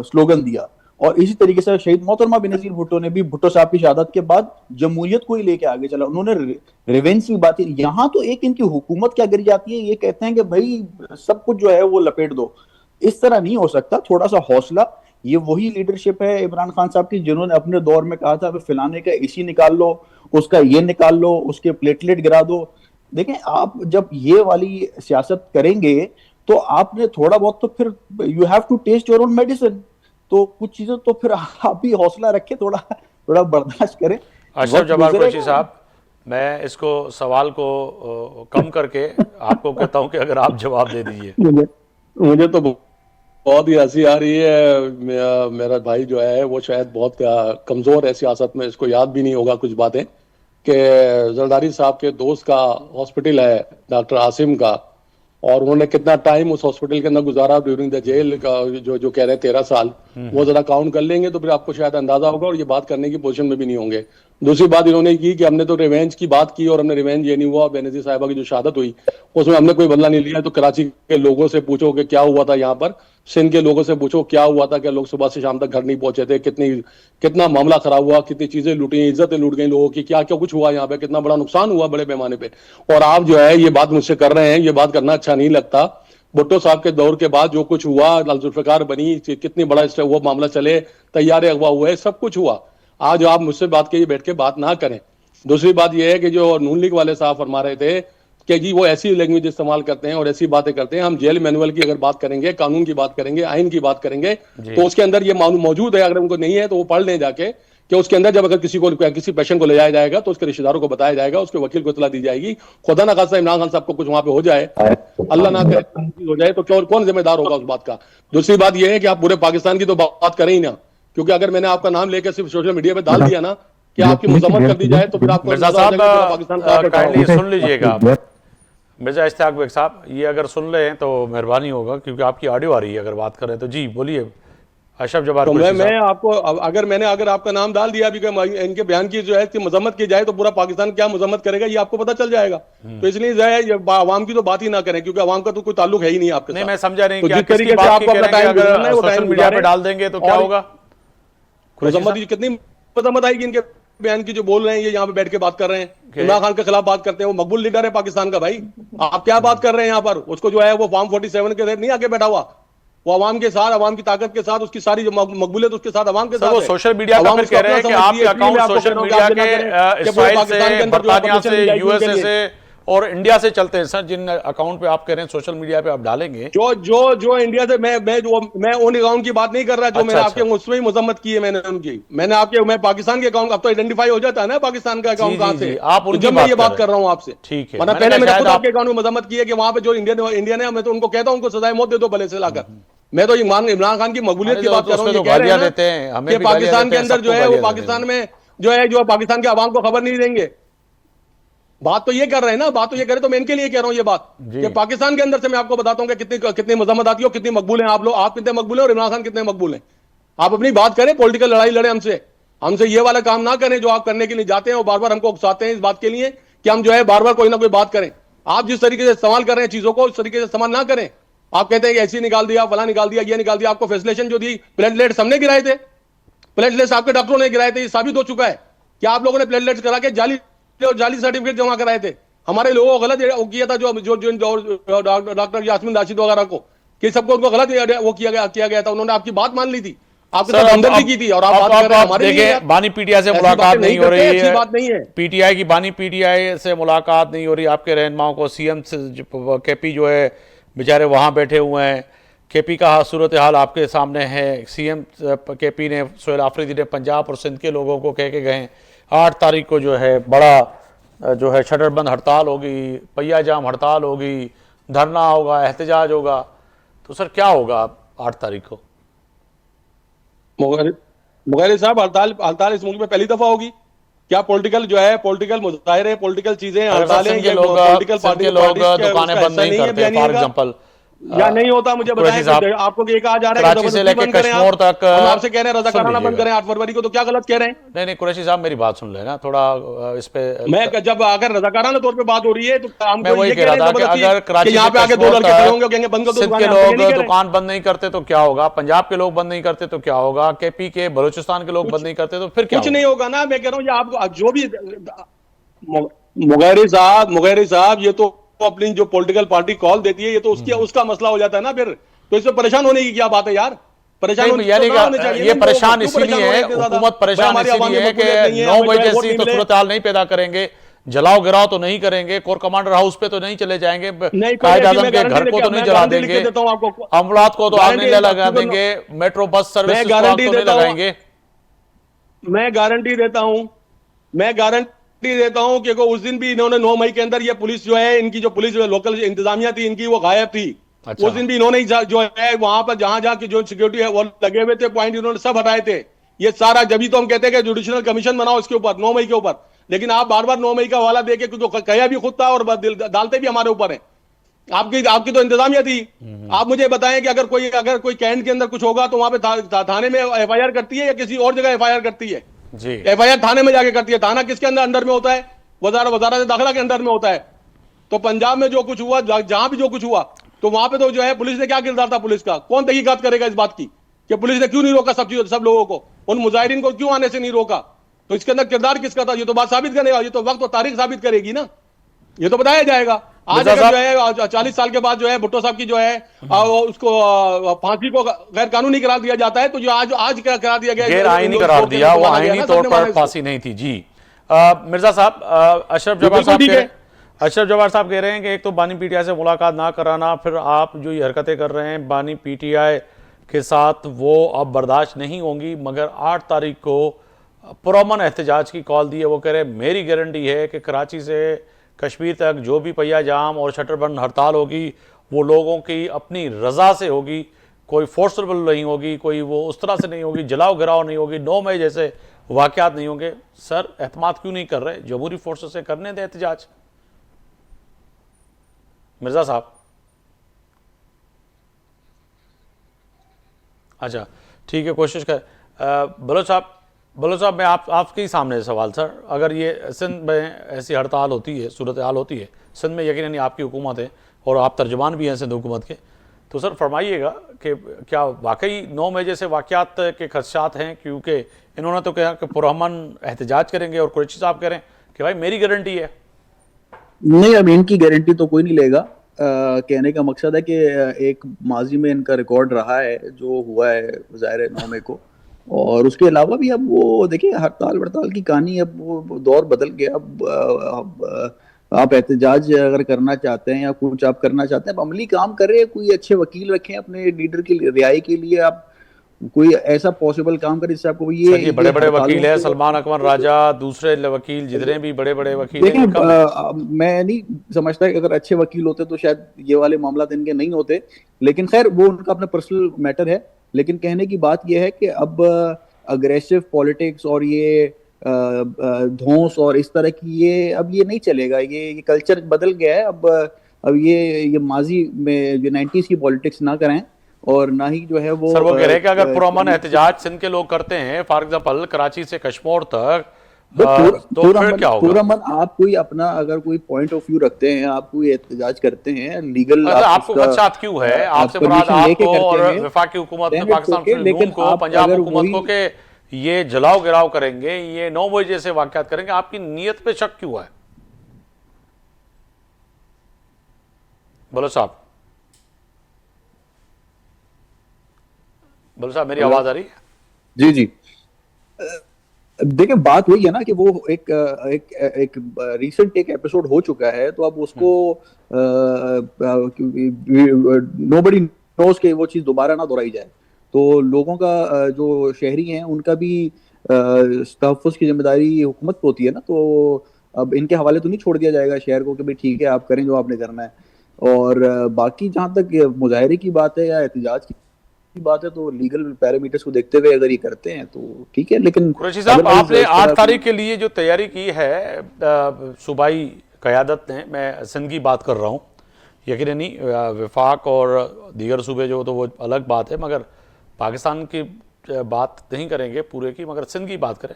स्लोगन दिया। और इसी तरीके से शहीद मोहतरमा बेनजीर भुट्टो ने भी भुट्टो साहब की शहादत के बाद जमहूरियत को ही लेके आगे चला। उन्होंने रिवेंज की बात, यहाँ तो एक इनकी हुकूमत क्या गिर जाती है, ये कहते हैं कि भाई सब कुछ जो है वो लपेट दो। इस तरह नहीं हो सकता, थोड़ा सा हौसला। ये वही लीडरशिप है इमरान खान साहब की जिन्होंने अपने दौर में कहा था फलाने का एसी निकाल लो, उसका ये निकाल लो, उसके प्लेटलेट गिरा दो। देखें, आप जब ये वाली सियासत करेंगे तो आपने थोड़ा बहुत तो फिर you have to taste your own medicine. तो कुछ चीजें तो फिर आप भी हौसला रखें, थोड़ा थोड़ा बर्दाश्त करें। अशरफ जब्बार कुरैशी साहब, मैं इसको सवाल को कम करके आपको कहता हूं कि अगर आप जवाब दे दीजिए। मुझे तो बहुत ही हंसी आ रही है। मेरा भाई जो है वो शायद बहुत कमजोर है सियासत में, इसको याद भी नहीं होगा कुछ बातें कि जरदारी साहब के दोस्त का हॉस्पिटल है डॉक्टर आसिम का, और उन्होंने कितना टाइम उस हॉस्पिटल के अंदर गुजारा ड्यूरिंग द जेल का, जो कह रहे हैं 13 साल, वो जरा काउंट कर लेंगे तो फिर आपको शायद अंदाजा होगा और ये बात करने की पोजीशन में भी नहीं होंगे। दूसरी बात इन्होंने की कि हमने तो रिवेंज की बात की और हमने रिवेंज ये नहीं हुआ। बेनजीर साहिबा की जो शहादत हुई उसमें हमने कोई बदला नहीं लिया। तो कराची के लोगों से पूछो कि क्या हुआ था यहाँ पर, सिंध के लोगों से पूछो क्या हुआ था, क्या लोग सुबह से शाम तक घर नहीं पहुंचे थे, कितना मामला खराब हुआ, कितनी चीजें लूटी, इज्जतें लूट गई लोगों की, क्या क्या कुछ हुआ यहाँ पे, कितना बड़ा नुकसान हुआ बड़े पैमाने पे। और आप जो है ये बात मुझसे कर रहे हैं, ये बात करना अच्छा नहीं लगता। भुट्टो साहब के दौर के बाद जो कुछ हुआ, जुल्फिकार बनी, कितनी बड़ा वो मामला चले, तैयारे अगवा हुए, सब कुछ हुआ। आज आप मुझसे बात के बैठ के बात ना करें। दूसरी बात यह है कि जो नून लीग वाले साहब फरमा रहे थे कि जी वो ऐसी लैंग्वेज इस्तेमाल करते हैं और ऐसी बातें करते हैं। हम जेल मैनुअल की अगर बात करेंगे, कानून की बात करेंगे, आइन की बात करेंगे, तो उसके अंदर ये मौजूद है। अगर उनको नहीं है तो वो पढ़ लें जाके कि उसके अंदर जब अगर किसी पेशेंट को ले जाया जाएगा तो उसके रिश्तेदारों को बताया जाएगा, उसके वकील को इतला दी जाएगी। खुदा ना खासा इमरान खान साहब को कुछ वहां पे हो जाए, अल्लाह ना करे हो जाए, तो कौन जिम्मेदार होगा उस बात का। दूसरी बात यह है कि आप पूरे पाकिस्तान की तो बात करें ही ना, क्योंकि अगर मैंने आपका नाम लेकर सिर्फ सोशल मीडिया पे डाल दिया ना कि आपकी मजम्मत कर दी जाए तो फिर आपको मिर्जा साहब काइंडली सुन लीजिएगा। मिर्जा इश्तियाक बेग साहब, ये अगर सुन लें तो मेहरबानी होगा, क्योंकि आपकी ऑडियो आ रही है अगर बात करें तो। जी बोलिए अशरफ जब्बार तो कुरैशी साहब। मैं आपको अगर आपका नाम डाल दिया अभी इनके बयान की जो है कि मजम्मत की जाए तो पूरा पाकिस्तान क्या मजम्मत करेगा ये आपको पता चल जाएगा। तो इसलिए जो है आवाम की तो बात ही ना करें, क्योंकि आवाम का तो कोई ताल्लुक है ही नहीं आपके नहीं, साथ। मैं समझा नहीं तो कि जिस किसकी तरीके से बात की आपको कह अपना रहे हैं कि टाइम गुजारना है अगर वो टाइम सोशल मीडिया पे गुजारें। डाल देंगे तो क्या और होगा? कुरैशी मजम्मत साहब, की कितनी मजम्मत आएगी इनके बयान की जो बोल रहे हैं, ये यहाँ पे बैठ के बात कर रहे हैं, इमरान खान के खिलाफ बात करते हैं। वो मकबूल लीडर है पाकिस्तान का भाई, आप क्या बात कर रहे हैं यहाँ पर। उसको जो है वो फॉर्म 47 के तहत नहीं आके बैठा हुआ, वो अवाम के साथ, अवाम की ताकत के साथ, उसकी सारी जो मकबूलियत उसके साथ अवाम के सर साथ वो है। सोशल मीडिया का फिर कह रहे हैं कि आपके अकाउंट सोशल मीडिया के इस्राइल से, बर्तानिया से, यूएसए से और इंडिया से चलते हैं। सर जिन अकाउंट पे आप कह रहे हैं सोशल मीडिया पे आप डालेंगे, जो इंडिया से, मैं उन अकाउंट की बात नहीं कर रहा जो मैंने आपके उसमें ही मजम्मत की है। मैं पाकिस्तान के अकाउंट, अब तो आइडेंटिफाई हो जाता है ना पाकिस्तान का अकाउंट कहां से, आप उनकी जब मैं ये बात कर रहा हूं आपसे। ठीक है, वरना पहले मैंने खुद आपके अकाउंट में मजम्मत की है कि वहां पे जो इंडियन है, मैं तो उनको कहता हूं उनको सजाए मौत दे दो भले से लाकर। मैं तो इमरान खान की मकबूलियत की बात कर रहा हूं। ये कह रहे हैं ना कि पाकिस्तान के अंदर जो है वो पाकिस्तान में जो है जो पाकिस्तान के अवाम को खबर नहीं देंगे। बात तो ये कर रहे हैं ना, बात तो ये करे, तो मैं इनके लिए कह रहा हूं ये बात कि पाकिस्तान के अंदर से मैं आपको बताता हूं कि कितनी मजम्मत आती है, कितनी मकबूल हैं आप लोग, आप कितने मकबूल हैं और इमरान खान कितने मकबूल हैं। आप अपनी बात करें, पॉलिटिकल लड़ाई लड़े हमसे ये वाला काम ना करें जो आप करने के लिए जाते हैं और बार बार हमको उकसाते हैं इस बात के लिए कि हम जो है बार बार कोई ना कोई बात करें। आप जिस तरीके से इस्तेमाल कर रहे हैं चीजों को, उस तरीके से इस्तेमाल ना करें। आप कहते हैं कि ऐसी निकाल दिया, फला निकाल दिया, ये निकाल दिया। आपको फैसिलेशन जो दी, प्लेटलेट्स हमने गिराए थे, प्लेटलेट्स आपके डॉक्टरों ने गिराए थे, ये साबित हो चुका है कि आप लोगों ने प्लेटलेट्स करा के जाली सर्टिफिकेट जमा कराए थे। हमारे लोगों को गलत किया था जो डॉक्टर यास्मीन राशिद वगैरह को, कि सबको उनको गलत वो किया गया था। उन्होंने आपकी बात मान ली थी, आपके साथ हमदर्दी की थी, और आप बात कर रहे हैं हमारे लिए। बानी पीटीआई से मुलाकात नहीं हो रही है, अच्छी बात नहीं है। पीटीआई की बानी पीटीआई से मुलाकात नहीं हो रही, आपके रहनुमाओं को सीएम केपी जो है बेचारे वहाँ बैठे हुए हैं। केपी का सूरत हाल आपके सामने है। सीएम केपी ने, सोहेल आफरीदी ने पंजाब और सिंध के लोगों को कह के गए 8 तारीख को जो है बड़ा जो है शटरबंद हड़ताल होगी, पहिया जाम हड़ताल होगी, धरना होगा, एहतजाज होगा। तो सर क्या होगा 8 तारीख को? मुगैरी साहब, हड़ताल हड़ताल इस मुल्क में पहली दफा होगी क्या? पॉलिटिकल जो है, पॉलिटिकल मुजाहरे, पॉलिटिकल चीजें, हड़तालें, के लोग दुकानें बंद नहीं करते, फॉर एग्जांपल, या नहीं होता? मुझे बताएं कि आपको ये कहा जा रहा है कराची से लेकर कश्मीर तक, हम आपसे कह रहे हैं रज़ाकाराना बंद करें 8 फरवरी को, तो क्या गलत कह रहे हैं? नहीं कुरैशी साहब मेरी बात सुन लेना थोड़ा इस पे। मैं जब अगर रज़ाकाराना तौर पे बात हो रही है तो मैं वही कह रहा था कि अगर कराची यहाँ पे आके 2 लड़के खड़े होंगे कहेंगे बंद कर दो, सिंध के लोग दुकान बंद नहीं करते तो क्या होगा, पंजाब के लोग बंद नहीं करते तो क्या होगा, केपी के बलूचिस्तान के लोग बंद नहीं करते तो फिर क्या? कुछ नहीं होगा ना। मैं कह रहा हूँ आप जो भी मुगैरी साहब, ये तो अपनी जो पॉलिटिकल पार्टी कॉल देती है, ये तो उसका मसला हो जाता है ना। फिर तो इसमें परेशान होने की क्या बात है यार? परेशान होने चाहिए। ये परेशान इसीलिए है, हुकूमत परेशान इसीलिए है कि 9 बजे जैसी तो सूरत हाल नहीं पैदा करेंगे, जलाओ गिराओ तो नहीं करेंगे, कोर कमांडर हाउस पे तो नहीं चले जाएंगे, कायद आजम के घर को तो नहीं जला देंगे, अमलात को तो आग नहीं लगा देंगे, मेट्रो बस सर्विस को आग तो नहीं लगाएंगे। मैं गारंटी देता हूं कि उस दिन भी इन्होंने 9 मई के अंदर ये पुलिस जो है, इनकी जो पुलिस लोकल इंतजामिया थी इनकी, वो गायब थी। अच्छा। उस दिन भी इन्होंने जो है वहां पर जहां जहां की जो सिक्योरिटी है वो लगे हुए थे, पॉइंट इन्होंने सब हटाए थे। ये सारा जब ही तो हम कहते हैं कि जुडिशनल कमीशन बनाओ इसके ऊपर 9 मई के ऊपर, लेकिन आप बार बार 9 मई का हवाला देके जो कहा भी खुद था और डालते भी हमारे ऊपर है। आपकी तो इंतजामिया थी। आप मुझे बताएं कि अगर कोई कैंट के अंदर कुछ होगा तो वहां पे थाने में एफआईआर करती है या किसी और जगह एफआईआर करती है? जी, एफआईआर थाने में जाके करती है। थाना किसके अंदर में होता है? वजारत दाखिला के अंदर में होता है। तो पंजाब में जो कुछ हुआ, जहां भी जो कुछ हुआ, तो वहां पे तो जो है पुलिस ने क्या किरदार था? पुलिस का कौन तहकीकात करेगा इस बात की कि पुलिस ने क्यों नहीं रोका सब लोगों को, उन मुजाहिरीन को क्यों आने से नहीं रोका? तो इसके अंदर किरदार किसका था? ये तो बात साबित करेगा, ये तो वक्त और तारीख साबित करेगी ना, ये तो बताया जाएगा। आज अगर जो है 40 साल के बाद जो है भुट्टो साहब की जो है उसको फांसी को गैर कानूनी करार दिया जाता है, तो जो आज क्या करा दिया गया, गैर आईनी करार दिया, वो आईनी तौर पर फांसी नहीं थी। जी मिर्जा साहब, अशरफ जवाहर साहब कह रहे हैं कि एक तो बानी पीटीआई से मुलाकात ना कराना, फिर आप जो ये हरकतें कर रहे हैं बानी पीटीआई के साथ वो अब बर्दाश्त नहीं होंगी, मगर 8 तारीख को पुरअमन एहतजाज की कॉल दी है। वो कह रहे हैं मेरी गारंटी है कि कराची से कश्मीर तक जो भी पहिया जाम और शटरबंद हड़ताल होगी वो लोगों की अपनी रजा से होगी, कोई फोर्सबल नहीं होगी, कोई वो उस तरह से नहीं होगी, जलाओ गिराओ नहीं होगी, 9 मई जैसे वाकयात नहीं होंगे। सर एतमाद क्यों नहीं कर रहे? जमहूरी फोर्सेस से करने दें एहतजाज। मिर्जा साहब, अच्छा ठीक है, कोशिश कर। बलोच साहब मैं आपके ही सामने सवाल सर, अगर ये सिंध में ऐसी हड़ताल होती है, सूरत हाल होती है, सिंध में यकीनन आपकी हुकूमत है और आप तर्जमान भी हैं सिंध हुकूमत के, तो सर फरमाइएगा कि क्या वाकई 9 मई जैसे वाकयात के खदशात हैं? क्योंकि इन्होंने तो कहा कि पुरअमन एहतजाज करेंगे और कुरैशी साहब कह रहे हैं कि भाई मेरी गारंटी है। नहीं, अब इनकी गारंटी तो कोई नहीं लेगा। कहने का मकसद है कि एक माजी में इनका रिकॉर्ड रहा है जो हुआ है ज़ाहिर 9 मई को, और उसके अलावा भी अब वो देखिए हड़ताल वड़ताल की कहानी, अब वो दौर बदल गया। अब आप एहतजाज अगर करना चाहते हैं या कुछ आप करना चाहते हैं, आप अमली काम करें, कोई अच्छे वकील रखें अपने लीडर की रिहाई के लिए, आप कोई ऐसा पॉसिबल काम करें जिससे आपको ये बड़े-बड़े वकील है, सलमान अकबर राजा, दूसरे वकील जितने भी बड़े-बड़े वकील हैं, मैं नहीं समझता कि अगर अच्छे वकील होते तो शायद ये वाले मामला इनके नहीं होते, लेकिन खैर वो उनका अपना पर्सनल मैटर है। लेकिन कहने की बात यह है कि अब अग्रेसिव पॉलिटिक्स और ये धौंस और इस तरह की ये नहीं चलेगा, ये कल्चर बदल गया है। अब ये माजी में जो 90s की पॉलिटिक्स ना करें, और ना ही जो है वो सर वो कह रहे हैं कि अगर पुरअमन एहतजाज सिंध के लोग करते हैं, फॉर एग्जांपल कराची से कश्मीर तक, तो फिर क्या होगा? पूरा मन आप कोई अपना अगर कोई पॉइंट ऑफ व्यू रखते हैं, आप कोई एहतजाज करते हैं, लीगल आपको खदशात क्यों है? आपसे मुराद आपको और वफाकी हुकूमत ने, पाकिस्तान फिल्म को, पंजाब हुकूमत को कि ये जलाओ गिराव करेंगे, ये 9 मई जैसे वाकयात करेंगे, आपकी नीयत पे शक क्यों है? बोलो साहब, मेरी आवाज आ रही है? जी। देखिए बात वही है ना कि वो एक रीसेंट एक एपिसोड हो चुका है, तो अब उसको नोबडी नोस के वो चीज दोबारा ना दोहराई जाए। तो लोगों का जो शहरी हैं उनका भी तहफ़्फ़ुज़ की जिम्मेदारी हुकूमत पे होती है ना, तो अब इनके हवाले तो नहीं छोड़ दिया जाएगा शहर को कि भाई ठीक है आप करें जो आपने करना है। और बाकी जहाँ तक मुजाहरे की बात है या एहतजाज की बात है, तो लीगल पैरामीटर्स को देखते हुए अगर ये करते हैं तो ठीक है, लेकिन कुरैशी साहब otherwise आपने इस तरह 8 की- तारीख के लिए जो तैयारी की है सूबाई क़यादत ने, मैं सिंध की बात कर रहा हूँ, यकीनन नहीं वफाक और दीगर सूबे जो तो वो अलग बात है, मगर पाकिस्तान की बात नहीं करेंगे पूरे की, मगर सिंध की बात करें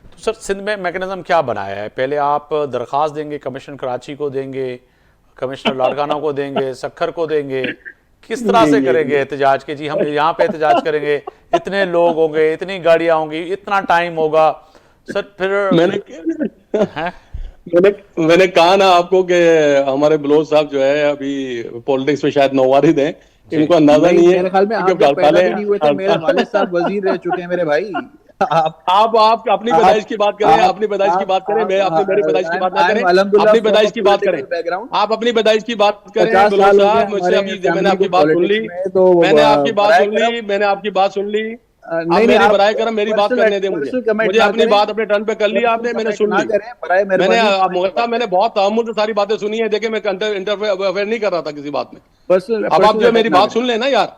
तो सर सिंध में मैकेनिज्म क्या बनाया है? पहले आप दरख्वास्त देंगे, कमिश्नर कराची को देंगे, कमिश्नर लाड़काना को देंगे, सखर को देंगे, किस तरह से करेंगे एहतजाज के? जी हम यहाँ पे एहतजाज करेंगे, इतने लोग होंगे, इतनी गाड़ियाँ होंगी, इतना टाइम होगा, सर फिर हैं? मैंने कहा ना आपको कि हमारे बलोच साहब जो है अभी पॉलिटिक्स में शायद नौवारिद हैं, इनको अंदाजा नहीं है मेरे ख्याल में आप क्योंकि जब पैदा हड़तालें भी नहीं हुए थे मेरे वालिद साहब वजीर रह चुके हैं मेरे भाई। आप अपनी पैदाइश की बात करें, अपनी पैदाइश की बात करें, मैं अपनी मेरी पैदाइश की बात ना करें, अपनी पैदाइश की बात करें, आप अपनी पैदाइश की बात करें। बलोच साहब मुझसे अभी मैंने आपकी बात सुन ली, मैंने आपकी बात सुन ली, मैंने आपकी बात सुन ली। आप मेरी बराए करम मेरी बात करने दें मुझे अपनी बात अपने टर्न पे कर ली आपने, मैंने सुन ली, मैंने बहुत तअम्मुल से सारी बातें सुनी है। देखिए मैं इंटरफेयर नहीं कर रहा था किसी बात में। अब आप जो मेरी बात सुन लेना यार,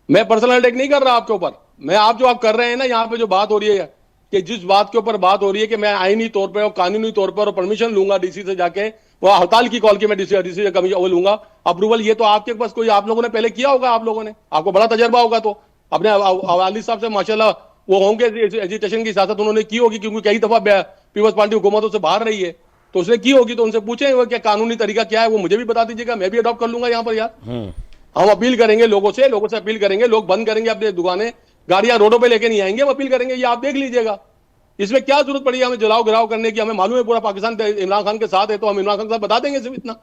मैं पर्सनल अटैक नहीं कर रहा आपके ऊपर, मैं आप जो आप कर रहे हैं ना यहाँ पे जो बात हो रही है कि जिस बात के ऊपर बात हो रही है कि मैं आईनी तौर पे और कानूनी तौर पर परमिशन लूंगा डीसी से जाके, वो हड़ताल की कॉल की मैं डीसी से कभी वो लूंगा अप्रूवल, ये तो आपके पास कोई आप लोगों ने पहले किया होगा, आप लोगों ने आपको बड़ा तजर्बा होगा, तो अपने वालिद साहब से माशाल्लाह वो होंगे एजिटेशन की सियासत उन्होंने की होगी, क्योंकि कई दफा पीपल्स पार्टी हुकूमतों से बाहर रही है, तो उसने की होगी, तो उनसे पूछे क्या कानूनी तरीका क्या है वो मुझे भी बता दीजिएगा, मैं भी अडॉप्ट कर लूंगा यहाँ पर यार। हम अपील करेंगे लोगों से अपील करेंगे, लोग बंद करेंगे अपनी दुकानें, गाड़ियां रोडों पे लेके नहीं आएंगे, हम अपील करेंगे, ये आप देख लीजिएगा। इसमें क्या जरूरत पड़ी है हमें जलाओ गिराव करने की? हमें मालूम है पूरा पाकिस्तान इमरान खान के साथ है, तो हम इमरान खान के साथ बता देंगे सिर्फ इतना।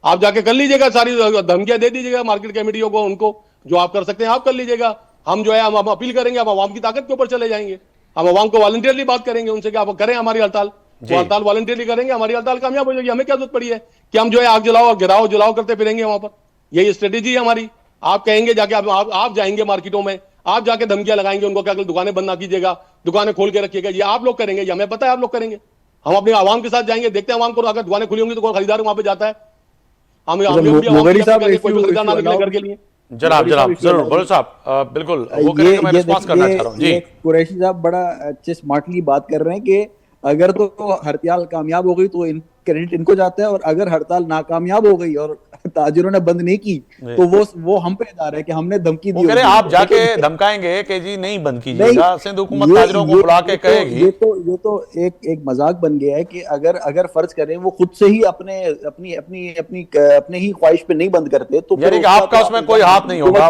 आप जाके कर लीजिएगा, सारी धमकियां दे दीजिएगा मार्केट कमेटियों को, उनको जो आप कर सकते हैं आप कर लीजिएगा। हम जो है हम अपील करेंगे, हम आवाम की ताकत के ऊपर चले जाएंगे, हम आवाम को वॉलंटियरली बात करेंगे उनसे कि आप करें हमारी हड़ताल, वो हड़ताल वॉलंटियरली करेंगे, हमारी हड़ताल कामयाब हो जाएगी। हमें क्या जरूरत पड़ी है कि हम जो है आग जलाओ गिराओ जलाओ करते फिरेंगे वहां पर? यही स्ट्रेटेजी है हमारी। आप कहेंगे जाके आप जाएंगे मार्केटों में, आप जाके धमकियां लगाएंगे उनको क्या दुकानें बंद ना कीजिएगा, दुकानें खोल के रखिएगा, ये आप लोग करेंगे, ये हमें पता है आप लोग करेंगे। हम अपने आवाम के साथ जाएंगे, देखते हैं आवाम को, अगर दुकानें खुली होंगी तो कौन खरीदार वहां पे जाता है, हम कोई खरीदार ना निकले घर के लिए। जनाब जरूर बोलो साहब, बिल्कुल वो करेंगे, मैं रिस्पॉन्स करना चाह रहा हूँ जी। कुरैशी साहब बड़ा अच्छे स्मार्टली बात कर रहे हैं कि अगर तो हड़ताल कामयाब हो गई तो क्रेडिट इनको जाता है, और अगर हड़ताल नाकामयाब हो गई और ताजिरों ने बंद नहीं की तो वो हम पे जा रहा है कि हमने धमकी दी। आप जाके धमकाएंगे कि जी नहीं बंद कीजिएगा, सिंध हुकूमत ताजिरों को बुला के कहेगी। ये तो एक मजाक बन गया है कि अगर फर्ज करें वो खुद से ही अपने ही ख्वाहिश पे नहीं बंद करते तो यानी कि आपका उसमें कोई हाथ नहीं होगा,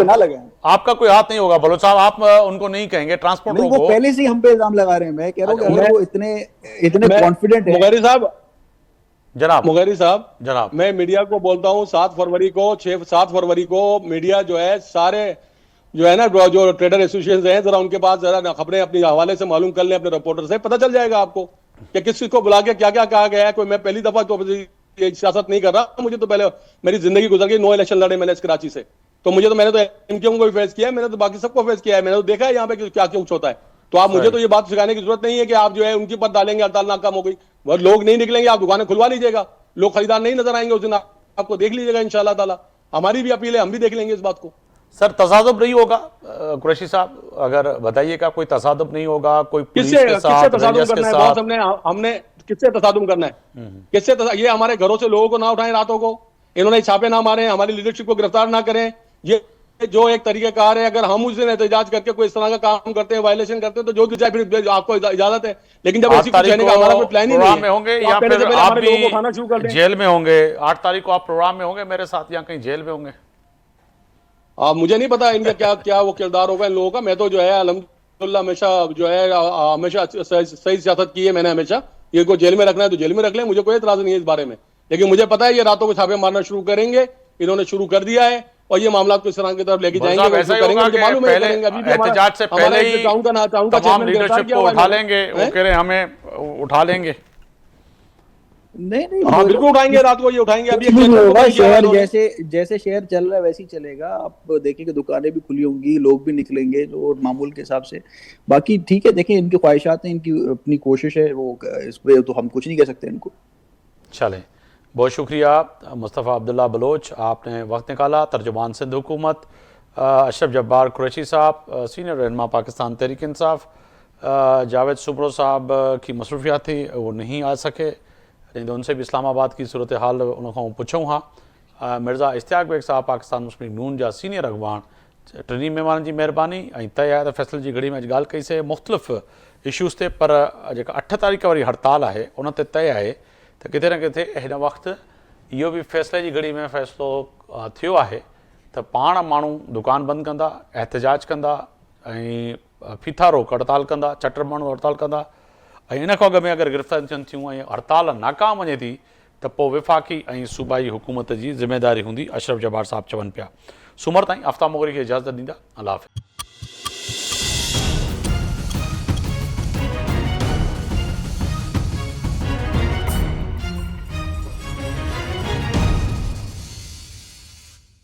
आपका कोई हाथ नहीं होगा बलोच साहब, आप उनको नहीं कहेंगे ट्रांसपोर्टरों को। पहले से ही हम पे इल्जाम लगा रहे हैं, मैं कह रहा हूँ अगर वो इतने कॉन्फिडेंट है। मुगैरी साहब जनाब मैं मीडिया को बोलता हूं 7 फरवरी को मीडिया जो है सारे जो है ना जो ट्रेडर एसोसिएशन है, जरा उनके पास जरा खबरें अपने हवाले से मालूम कर लें, अपने रिपोर्टर से पता चल जाएगा आपको कि किस चीज को बुला के क्या क्या कहा गया है। कोई मैं पहली दफा तो सियासत नहीं कर रहा, मुझे तो पहले मेरी जिंदगी गुजर गई, 9 इलेक्शन लड़े मैंने कराची से, तो मुझे तो मैंने तो एमक्यूएम को भी फेस किया है, मैंने तो बाकी सबको फेस किया है, मैंने तो देखा है यहाँ पे क्या कुछ होता है। तो आप मुझे तो ये बात सिखाने की जरूरत नहीं है कि आप जो है उनकी पर डालेंगे हड़ताल नाकाम हो गई, वह लोग नहीं निकलेंगे, आप दुकानें खुलवा लीजिएगा, लोग खरीदार नहीं नजर आएंगे उस दिन, आपको देख लीजिएगा इंशाल्लाह ताला। हमारी भी अपील है, हम भी देख लेंगे इस बात को। सर तसादुम नहीं होगा कुरैशी साहब, अगर बताइएगा कोई तसादुम नहीं होगा? कोई किससे तसादुम करना है बॉस? हमने किससे तसादुम करना है? ये हमारे घरों से लोगों को ना उठाएं, रातों को इन्होंने छापे ना मारे, हमारी लीडरशिप को गिरफ्तार ना करें, ये जो एक तरीकेकार है। अगर हम उस दिन एहतजाज करके कोई इस तरह का काम करते हैं, वायलेशन करते हैं, तो जो जाए फिर आपको इजाजत है, लेकिन जब ऐसी कुछ का हमारा कोई प्लान ही नहीं है, होंगे या फिर आप भी खाना शुरू कर दें। जेल में होंगे 8 तारीख को, आप प्रोग्राम में होंगे मेरे साथ या कहीं जेल में होंगे? मुझे नहीं पता इनका क्या क्या वो किरदार होगा इन लोगों का। मैं तो जो है अल्हम्दुलिल्लाह हमेशा जो है हमेशा सही सियासत की है मैंने हमेशा। ये को जेल में रखना है तो जेल में रख लें, मुझे कोई एतराज नहीं है इस बारे में, लेकिन मुझे पता है ये रातों को छापे मारना शुरू करेंगे, इन्होंने शुरू कर दिया है। और ये मामला को इस तरह की तरफ लेके भाई जाएंगे, साहब, वो ऐसा ही करेंगे, होगा मुझे कि मालूम है ये पहले करेंगे। अभी भी हमारा एहतजाज से पहले ही टाउन का तमाम चेयरमैन गिरफ्तार लीडरशिप किया को हुआ है उठा मैंने। लेंगे, वो हैं? कह रहे हैं हमें उठा लेंगे। नहीं हाँ बिल्कुल उठाएंगे, रात को ये उठाएंगे। अभी कुछ एक भी नहीं लेक्चर होगा। तो किया हुआ शहर इन्होंने। जैसे शहर चल रहा है वैसे ही चलेगा। आप देखेंगे दुकानें भी खुली होंगी, लोग भी निकलेंगे जो मामूल के हिसाब से। बाकी ठीक है, देखें इनकी ख्वाहिशात हैं, इनकी अपनी कोशिश है, वो इस पे तो हम कुछ नहीं कह सकते इनको। चलें, बहुत शुक्रिया मुस्तफ़ा अब्दुल्ला बलोच, आपने वक्त निकाला। तर्जुमान सिंध हुकूमत अशरफ जब्बार कुरैशी साहब, सीनियर रहनुमा पाकिस्तान तहरीक इंसाफ, जावेद सुब्रो साहब की मसरूफियात थी, वो नहीं आ सके, नहीं तो उनसे भी इस्लामाबाद की सूरत हाल उन्होंने पुछूं हाँ। मिर्ज़ा इश्तियाक बेग साहब पाकिस्तान मुस्लिम लीग नून जा सीनियर अगवान, टिनी महिमाननि जी महिरबानी। ऐं तय आहे त फैसल जी घड़ी में अॼु ॻाल्हि कईसीं मुख़्तलिफ़ इशूज़ ते, पर जेका 8 तारीख़ वारी हड़ताल आहे उन ते तय आहे त किथे न किथे हिन वक़्तु इहो बि फ़ैसिले जी घड़ी में फ़ैसिलो थियो आहे त पाण माण्हू दुकान बंदि कंदा, एहतजाज कंदा ऐं फीथा रोक हड़ताल कंदा, चटर माण्हू हड़ताल कंदा। ऐं इन खां अॻु में अगरि गिरफ़्तारी थियनि थियूं ऐं हड़ताल नाकाम वञे थी त पोइ विफ़ाक़ी ऐं सूबाई हुकूमत जी ज़िम्मेदारी हूंदी, अशरफ जब्बार साहब चवनि पिया। सूमर ताईं आफ्ताब मोगरी खे इजाज़त ॾींदा। अल्लाह हाफ़िज़।